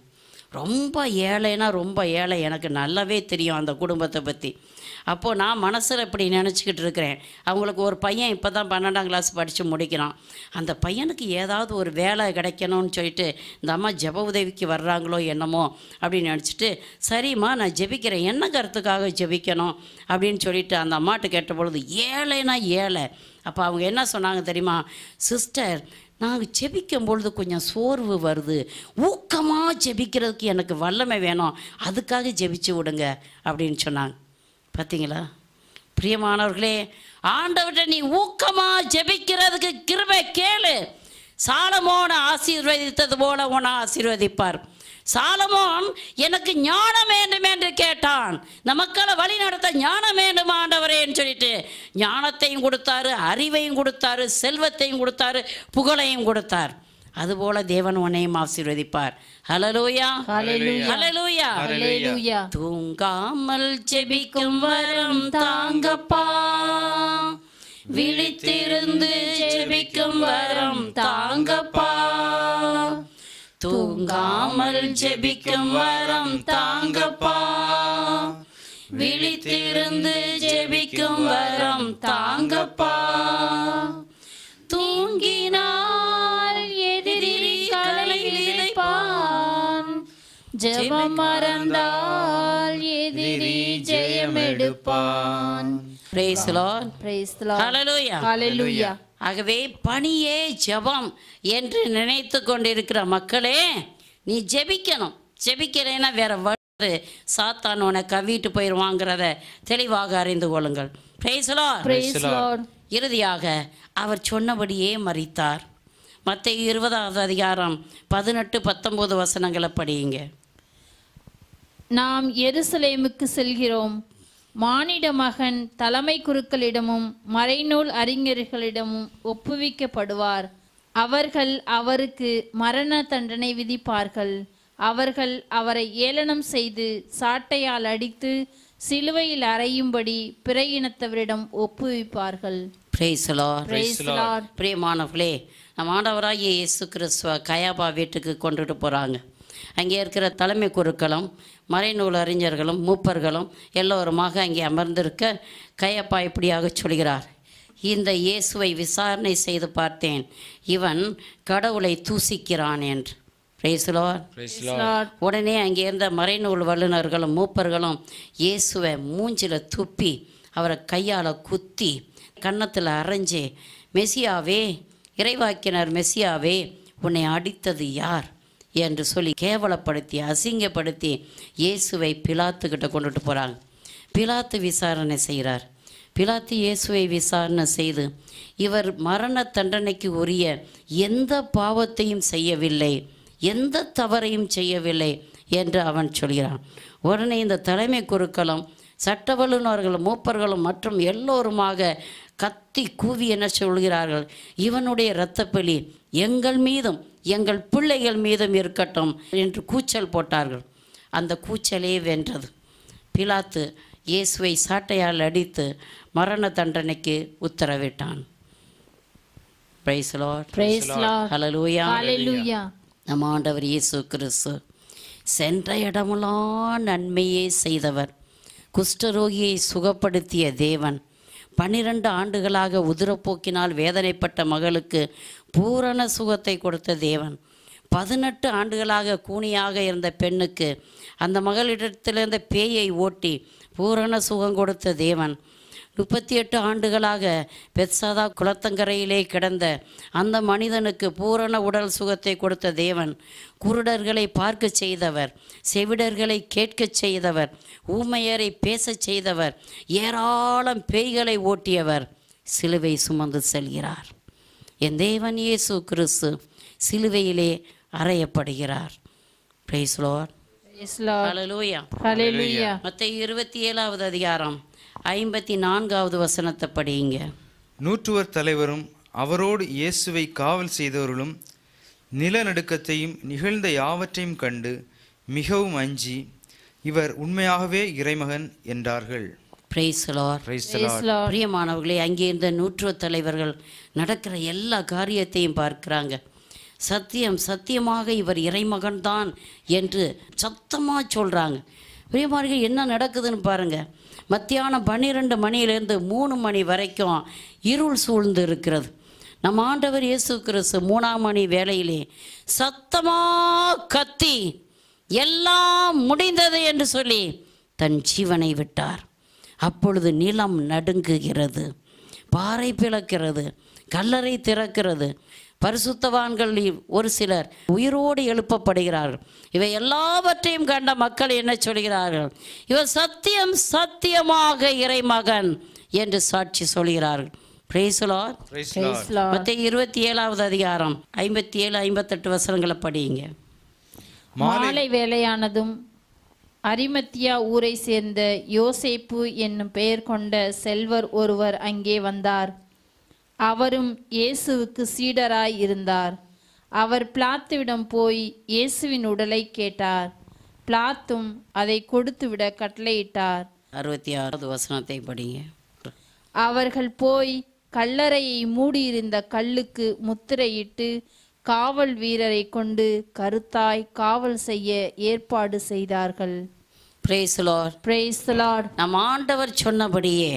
[SPEAKER 1] ரொம்ப ஏழைனா ரொம்ப ஏழை, எனக்கு நல்லாவே தெரியும் அந்த குடும்பத்தை பற்றி. அப்போது நான் மனசில் இப்படி நினச்சிக்கிட்டு இருக்கிறேன், அவங்களுக்கு ஒரு பையன் இப்போ தான் 12ஆம் கிளாஸ் படித்து முடிக்கிறான், அந்த பையனுக்கு ஏதாவது ஒரு வேலை கிடைக்கணும்னு சொல்லிட்டு இந்த அம்மா ஜெப உதவிக்கு வர்றாங்களோ என்னமோ அப்படின்னு நினச்சிட்டு, சரிம்மா நான் ஜெபிக்கிறேன், என்ன கருத்துக்காக ஜெபிக்கணும் அப்படின்னு சொல்லிட்டு அந்த அம்மாட்ட கேட்ட பொழுது, ஏழைனா ஏழை. அப்போ அவங்க என்ன சொன்னாங்க தெரியுமா? சிஸ்டர், நாங்கள் ஜெபிக்கும் பொழுது கொஞ்சம் சோர்வு வருது, ஊக்கமாக ஜெபிக்கிறதுக்கு எனக்கு வல்லமை வேணும், அதுக்காக ஜெபிச்சு விடுங்க அப்படின்னு சொன்னாங்க. பார்த்தீங்களா பிரியமானவர்களே, ஆண்டவர்கிட்ட நீ ஊக்கமாக ஜெபிக்கிறதுக்கு கிருபை கேளு. சாலமோனை ஆசீர்வதித்தது போல உன்னை ஆசீர்வதிப்பார். சாலமோன் எனக்கு ஞானம் வேண்டும் என்று கேட்டான், நமக்களை வழி நடத்த ஞானம் வேண்டும் ஆண்டவரேன்னு சொல்லிட்டு ஞானத்தையும் கொடுத்தாரு, அறிவையும் கொடுத்தாரு, செல்வத்தையும் கொடுத்தாரு, புகழையும் கொடுத்தார். அதுபோல தேவன் உன்னையும் ஆசீர்வதிப்பார். ஹல்லேலூயா,
[SPEAKER 3] Hallelujah.
[SPEAKER 1] ஹல்லேலூயா.
[SPEAKER 3] Hallelujah.
[SPEAKER 1] தூங்காமல் ஜெபிக்கும் வரம் தாங்கப்பா, விழித்திருந்து ஜெபிக்கும் வரம் தாங்கப்பா, தூங்காமல் ஜெபிக்கும் வரம் தாங்கப்பா, விழித்திருந்து ஜெபிக்கும் வரம் தாங்கப்பா, தூங்கினால் எதிரி கலைப்பான்,
[SPEAKER 3] ஜெபம் மறந்தால் எதிரி ஜெயம் எடுப்பான்.
[SPEAKER 1] Praise the Lord.
[SPEAKER 3] Praise the Lord.
[SPEAKER 1] Hallelujah.
[SPEAKER 3] Hallelujah.
[SPEAKER 1] ஆகவே பணியே ஜெபம் என்று நினைத்து கொண்டிருக்கிற மக்களே, நீ ஜெபிக்கணும். ஜெபிக்கிறேன்னா வேற வழி, சாத்தான் உன்னை கவிட்டு போயிடுவாங்கிறத தெளிவாக அறிந்து கொள்ளுங்கள். Praise the Lord.
[SPEAKER 3] Praise the Lord.
[SPEAKER 1] இறுதியாக அவர் சொன்னபடியே மரித்தார். மத்தேயு 20வது அதிகாரம் 18-19 வசனங்களை படியுங்க.
[SPEAKER 3] நாம் எருசலேமுக்கு செல்கிறோம், மானிட மகன் தலைமை குருக்களிடமும் மறைநூல் அறிஞர்களிடமும் ஒப்புவிக்கப்படுவார். அவர்கள் அவருக்கு மரண தண்டனை விதிப்பார்கள். அவர்கள் அவரை ஏளனம் செய்து சாட்டையால் அடித்து சிலுவையில் அறையும்படி பிற இனத்தவரிடம் ஒப்புவிப்பார்கள்.
[SPEAKER 1] Praise the Lord.
[SPEAKER 3] Praise the Lord.
[SPEAKER 1] பிரியமானவர்களே, நம்ம ஆண்டவராகிய இயேசு கிறிஸ்துவ கயாபா வீட்டுக்கு கொண்டுட்டு போகிறாங்க. அங்கே இருக்கிற தலைமை குருக்களும் மறைநூல் அறிஞர்களும் மூப்பர்களும் எல்லோருமாக அங்கே அமர்ந்திருக்க, கயப்பா இப்படியாக சொல்கிறார், இந்த இயேசுவை விசாரணை செய்து பார்த்தேன், இவன் கடவுளை தூசிக்கிறான் என்று. Praise the Lord.
[SPEAKER 3] Praise the Lord.
[SPEAKER 1] உடனே அங்கே இருந்த மறைநூல் வல்லுநர்களும் மூப்பர்களும் இயேசுவை மூஞ்சில் துப்பி அவரை கையால் குத்தி கன்னத்தில் அரைஞ்சு, மெசியாவே, இறைவாக்கினர் மெசியாவே, உன்னை அடித்தது யார் என்று சொல்லி கேவலப்படுத்தி அசிங்கப்படுத்தி இயேசுவை பிலாத்துக்கிட்ட கொண்டுட்டு போகிறாங்க. பிலாத்து விசாரணை செய்கிறார். பிலாத்து இயேசுவை விசாரணை செய்து, இவர் மரண தண்டனைக்கு உரிய எந்த பாவத்தையும் செய்யவில்லை, எந்த தவறையும் செய்யவில்லை என்று அவன் சொல்கிறான். உடனே இந்த தலைமை குருக்களும் சட்ட வல்லுநர்களும் மூப்பர்களும் மற்றும் எல்லோருமாக கத்தி கூவி என்ன சொல்கிறார்கள், இவனுடைய இரத்தப்பழி எங்கள் மீதும் எங்கள் பிள்ளைகள் மீதும் இருக்கட்டும் என்று கூச்சல் போட்டார்கள். அந்த கூச்சலே வென்றது. பிலாத்து இயேசுவை சாட்டையால் அடித்து மரண தண்டனைக்கு உத்தரவிட்டான். Praise the Lord.
[SPEAKER 3] Praise the Lord.
[SPEAKER 1] Hallelujah.
[SPEAKER 3] Hallelujah.
[SPEAKER 1] நம்ம ஆண்டவர் இயேசு கிறிஸ்து சென்ற இடமெல்லாம் நன்மையே செய்தவர், குஷ்டரோகியை சுகப்படுத்திய தேவன், 12 ஆண்டுகளாக உதிரப்போக்கினால் வேதனைப்பட்ட மகளுக்கு பூரண சுகத்தை கொடுத்த தேவன், 18 ஆண்டுகளாக கூனியாக இருந்த பெண்ணுக்கு அந்த மகளிடத்திலிருந்த பேயை ஓட்டி பூரண சுகம் கொடுத்த தேவன், 38 ஆண்டுகளாக பெத்சாதா குளத்தங்கரையிலே கிடந்த அந்த மனிதனுக்கு பூரண உடல் சுகத்தை கொடுத்த தேவன், குருடர்களை பார்க்க செய்தவர், செவிடர்களை கேட்கச் செய்தவர், ஊமையரை பேசச் செய்தவர், ஏராளம் பேய்களை ஓட்டியவர் சிலுவை சுமந்து செல்கிறார். என் தேவன் இயேசு கிறிஸ்து சிலுவையிலே அறையப்படுகிறார். Price Lord. ஹல்லேலூயா.
[SPEAKER 3] ஹல்லேலூயா.
[SPEAKER 1] மத்தேயு 27வது அதிகாரம் 54வது வசனத்தை படியுங்க.
[SPEAKER 2] நூற்றுவர் தலைவரும் அவரோடு இயேசுவை காவல் செய்தவர்களும் நிலநடுக்கத்தையும் நிகழ்ந்த யாவற்றையும் கண்டு மிகவும் அஞ்சி, இவர் உண்மையாகவே இறைமகன் என்றார்கள்.
[SPEAKER 1] Praise Lord. பிரியமானவர்களே, அங்கே இருந்த நூற்றுவர் தலைவர்கள் நடக்கிற எல்லா காரியத்தையும் பார்க்கிறாங்க. சத்தியமாக இவர் இறைமகன்தான் என்று சத்தமாக சொல்கிறாங்க. பிரியமானவர்களே, என்ன நடக்குதுன்னு பாருங்கள். மத்தியானம் 12 மணியிலேருந்து 3 மணி வரைக்கும் இருள் சூழ்ந்து இருக்கிறது. நம்ம ஆண்டவர் இயேசு கிறிஸ்து 3ஆம் மணி வேளையிலே சத்தமாக கத்தி எல்லாம் முடிந்தது என்று சொல்லி தன் ஜீவனை விட்டார். அப்பொழுது நிலம் நடுங்குகிறது, பாறை பிளக்கிறது, கல்லறை திறக்கிறது, பரிசுத்தவான்களில் ஒரு சிலர் உயிரோடு எழுப்பப்படுகிறார்கள். இவை எல்லாவற்றையும் கண்ட மக்கள் என்ன சொல்கிறார்கள்? இவர் சத்தியமாக இறைமகன் என்று சாட்சி சொல்கிறார்கள். Praise Lord. மத்தேயு 27வது அதிகாரம் 57, 58 வசனங்களை படியுங்க.
[SPEAKER 3] மாலை வேளையானதும் அரிமத்தியா ஊரை சேர்ந்த யோசேப்பு என்னும் பெயர் கொண்ட செல்வர் ஒருவர் அங்கே வந்தார். அவரும் இயேசுவுக்கு சீடராய் இருந்தார். அவர் பிலாத்துவிடம் போய் இயேசுவின் உடலை கேட்டார். பிலாத்தும் அதை கொடுத்துவிட கட்டளையிட்டார்.
[SPEAKER 1] 66வது வசனத்தை படிங்க.
[SPEAKER 3] அவர்கள் போய் கல்லறையை மூடியிருந்த கல்லுக்கு முத்திரையிட்டு காவல் வீரரை கொண்டு கருத்தாய் காவல் செய்ய ஏற்பாடு செய்தார்கள்.
[SPEAKER 1] Praise Lord.
[SPEAKER 3] Praise the Lord.
[SPEAKER 1] நம் ஆண்டவர் சொன்னபடியே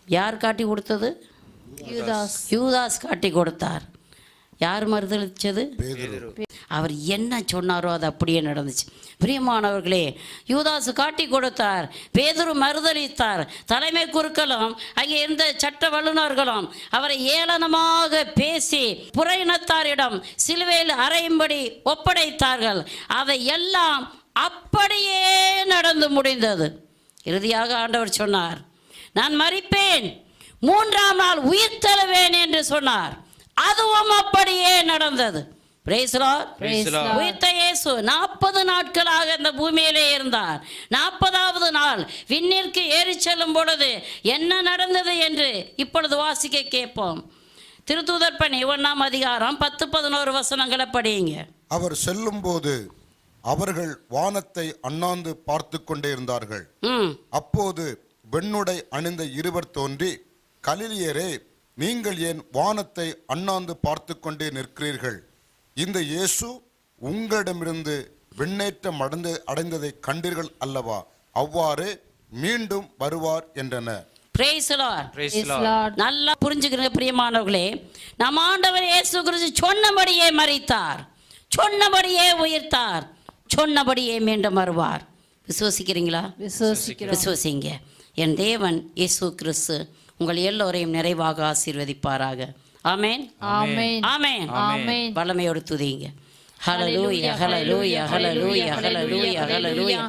[SPEAKER 1] யார் காட்டி கொடுத்தது? யூதாஸ் காட்டி கொடுத்தார். யார் மறுதளிச்சது? அவர் என்ன சொன்னாரோ அது அப்படியே நடந்துச்சு. பிரியமானவர்களே, யூதாஸ் காட்டி கொடுத்தார், பேதுரு மறுதளித்தார். தலைமை குருக்களும் அங்கே இருந்த சட்ட வல்லுநர்களும் அவரை ஏளனமாக பேசி புறையினத்தாரிடம் சிலுவையில் அறையும்படி ஒப்படைத்தார்கள். அதை எல்லாம் அப்படியே நடந்து முடிந்தது. இறுதியாக ஆண்டவர் சொன்னார், நான் மரிப்பேன், 3ஆம் நாள் உயிர் தழுவேன் என்று சொன்னார். அதுவும் அப்படியே நடந்தது. Praise Lord. உயிர்த்த இயேசு 40 நாட்களாக இந்த பூமியிலே இருந்தார். 40வது நாள் விண்ணிற்கு ஏறி செல்லும் பொழுது என்ன நடந்தது என்று இப்பொழுது வாசிக்க கேட்போம். திருத்தூதர் பணி 1ஆம் அதிகாரம் 10, 11 வசனங்களை படியுங்க.
[SPEAKER 4] அவர் செல்லும் போது அவர்கள் வானத்தை அண்ணாந்து பார்த்து கொண்டே இருந்தார்கள். அப்போது வெண்ணுடை அணிந்த இருவர் தோன்றி, கலிலியரே, நீங்கள் ஏன் வானத்தை அண்ணாந்து பார்த்து கொண்டே நிற்கிறீர்கள்? இந்த இயேசு உங்களிடமிருந்து விண்ணேற்றம் அடைந்ததை கண்டீர்கள் அல்லவா? அவ்வாறே மீண்டும் வருவார் என்றனர்.
[SPEAKER 1] நல்லா புரிஞ்சுக்கிற பிரியமானவர்களே, நம் ஆண்டவர் இயேசு கிறிஸ்து சொன்னபடியே மரித்தார், சொன்னபடியே உயிர்த்தார், சொன்னபடியே மீண்டும் வருவார். விசுவசிக்கிறீங்களா? விசுவசிங்க. என் தேவன் இயேசு கிறிஸ்து உங்கள் எல்லோரையும் நிறைவாக ஆசீர்வதிப்பாராக. ஆமென், ஆமென், ஆமென், ஆமென். வல்லமையோடு துதிங்க. ஹல்லேலூயா, ஹல்லேலூயா, ஹல்லேலூயா, ஹல்லேலூயா, ஹல்லேலூயா,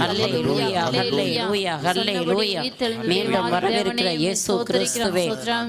[SPEAKER 1] ஹல்லேலூயா, ஹல்லேலூயா, ஹல்லேலூயா. மீண்டும் வரவிருக்கிற இயேசு கிறிஸ்துவே,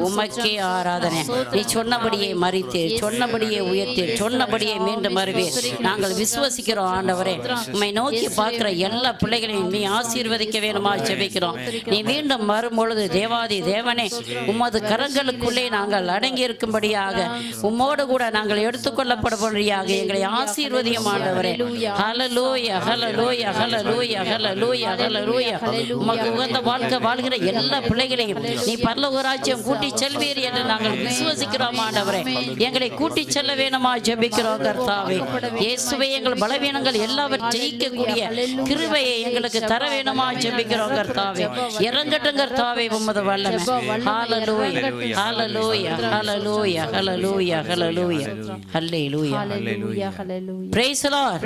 [SPEAKER 1] உமக்கே ஆராதனை. நீ சொன்னபடியே மரித்தீர், சொன்னபடியே உயர்த்தீர், சொன்னபடியே மீண்டும் வருவீர். நாங்கள் விசுவசிக்கிறோம் ஆண்டவரே. உம்மை நோக்கி பார்க்கிற எல்லா பிள்ளைகளையும் நீ ஆசீர்வதிக்க வேணுமா ஜெபிக்கிறோம். நீ மீண்டும் வரும்பொழுது தேவாதி தேவனே, உமது கரங்களுக்குள்ளே நாங்கள் அடங்கி இருக்கும்படியாக, உம்மோடு கூட நாங்கள் எடுத்துக்கொள்ளப்படும்படியாக எங்களை ஆசீர்வதியும் ஆண்டவரே. ஹல்லேலூயா, ஹல்லேலூயா, ஹல்லேலூயா, ஹல்லேலூயா, ஹல்லேலூயா. உமக்கு உகந்த வாழ்க்கை வாழ்கிற எல்லா பிள்ளைகளையும் நீ பரலோக ராஜ்யம் கூட்டி செல்வீர் என்று நாங்கள் விசுவசிக்கிறோம் ஆண்டவரே. எங்களை கூட்டி செல்ல வேணுமா ஜெபிக்கிறோம் கர்த்தாவே. இயேசுவே, எங்கள் பலவீனங்கள் எல்லாவற்றையும் ஜெயிக்கக்கூடிய கிருபையை எங்களுக்கு தர வேணுமா ஜெபிக்கிறோம் கர்த்தாவே. இறங்கட்டும் கர்த்தாவே உமது வல்லமை. ஹல்லேலூயா, ஹல்லேலூயா, ஹல்லேலூயா, ஹல்லேலூயா, ஹல்லேலூயா, ஹல்லேலூயா.
[SPEAKER 3] Hallelujah, hallelujah.
[SPEAKER 1] Praise the Lord.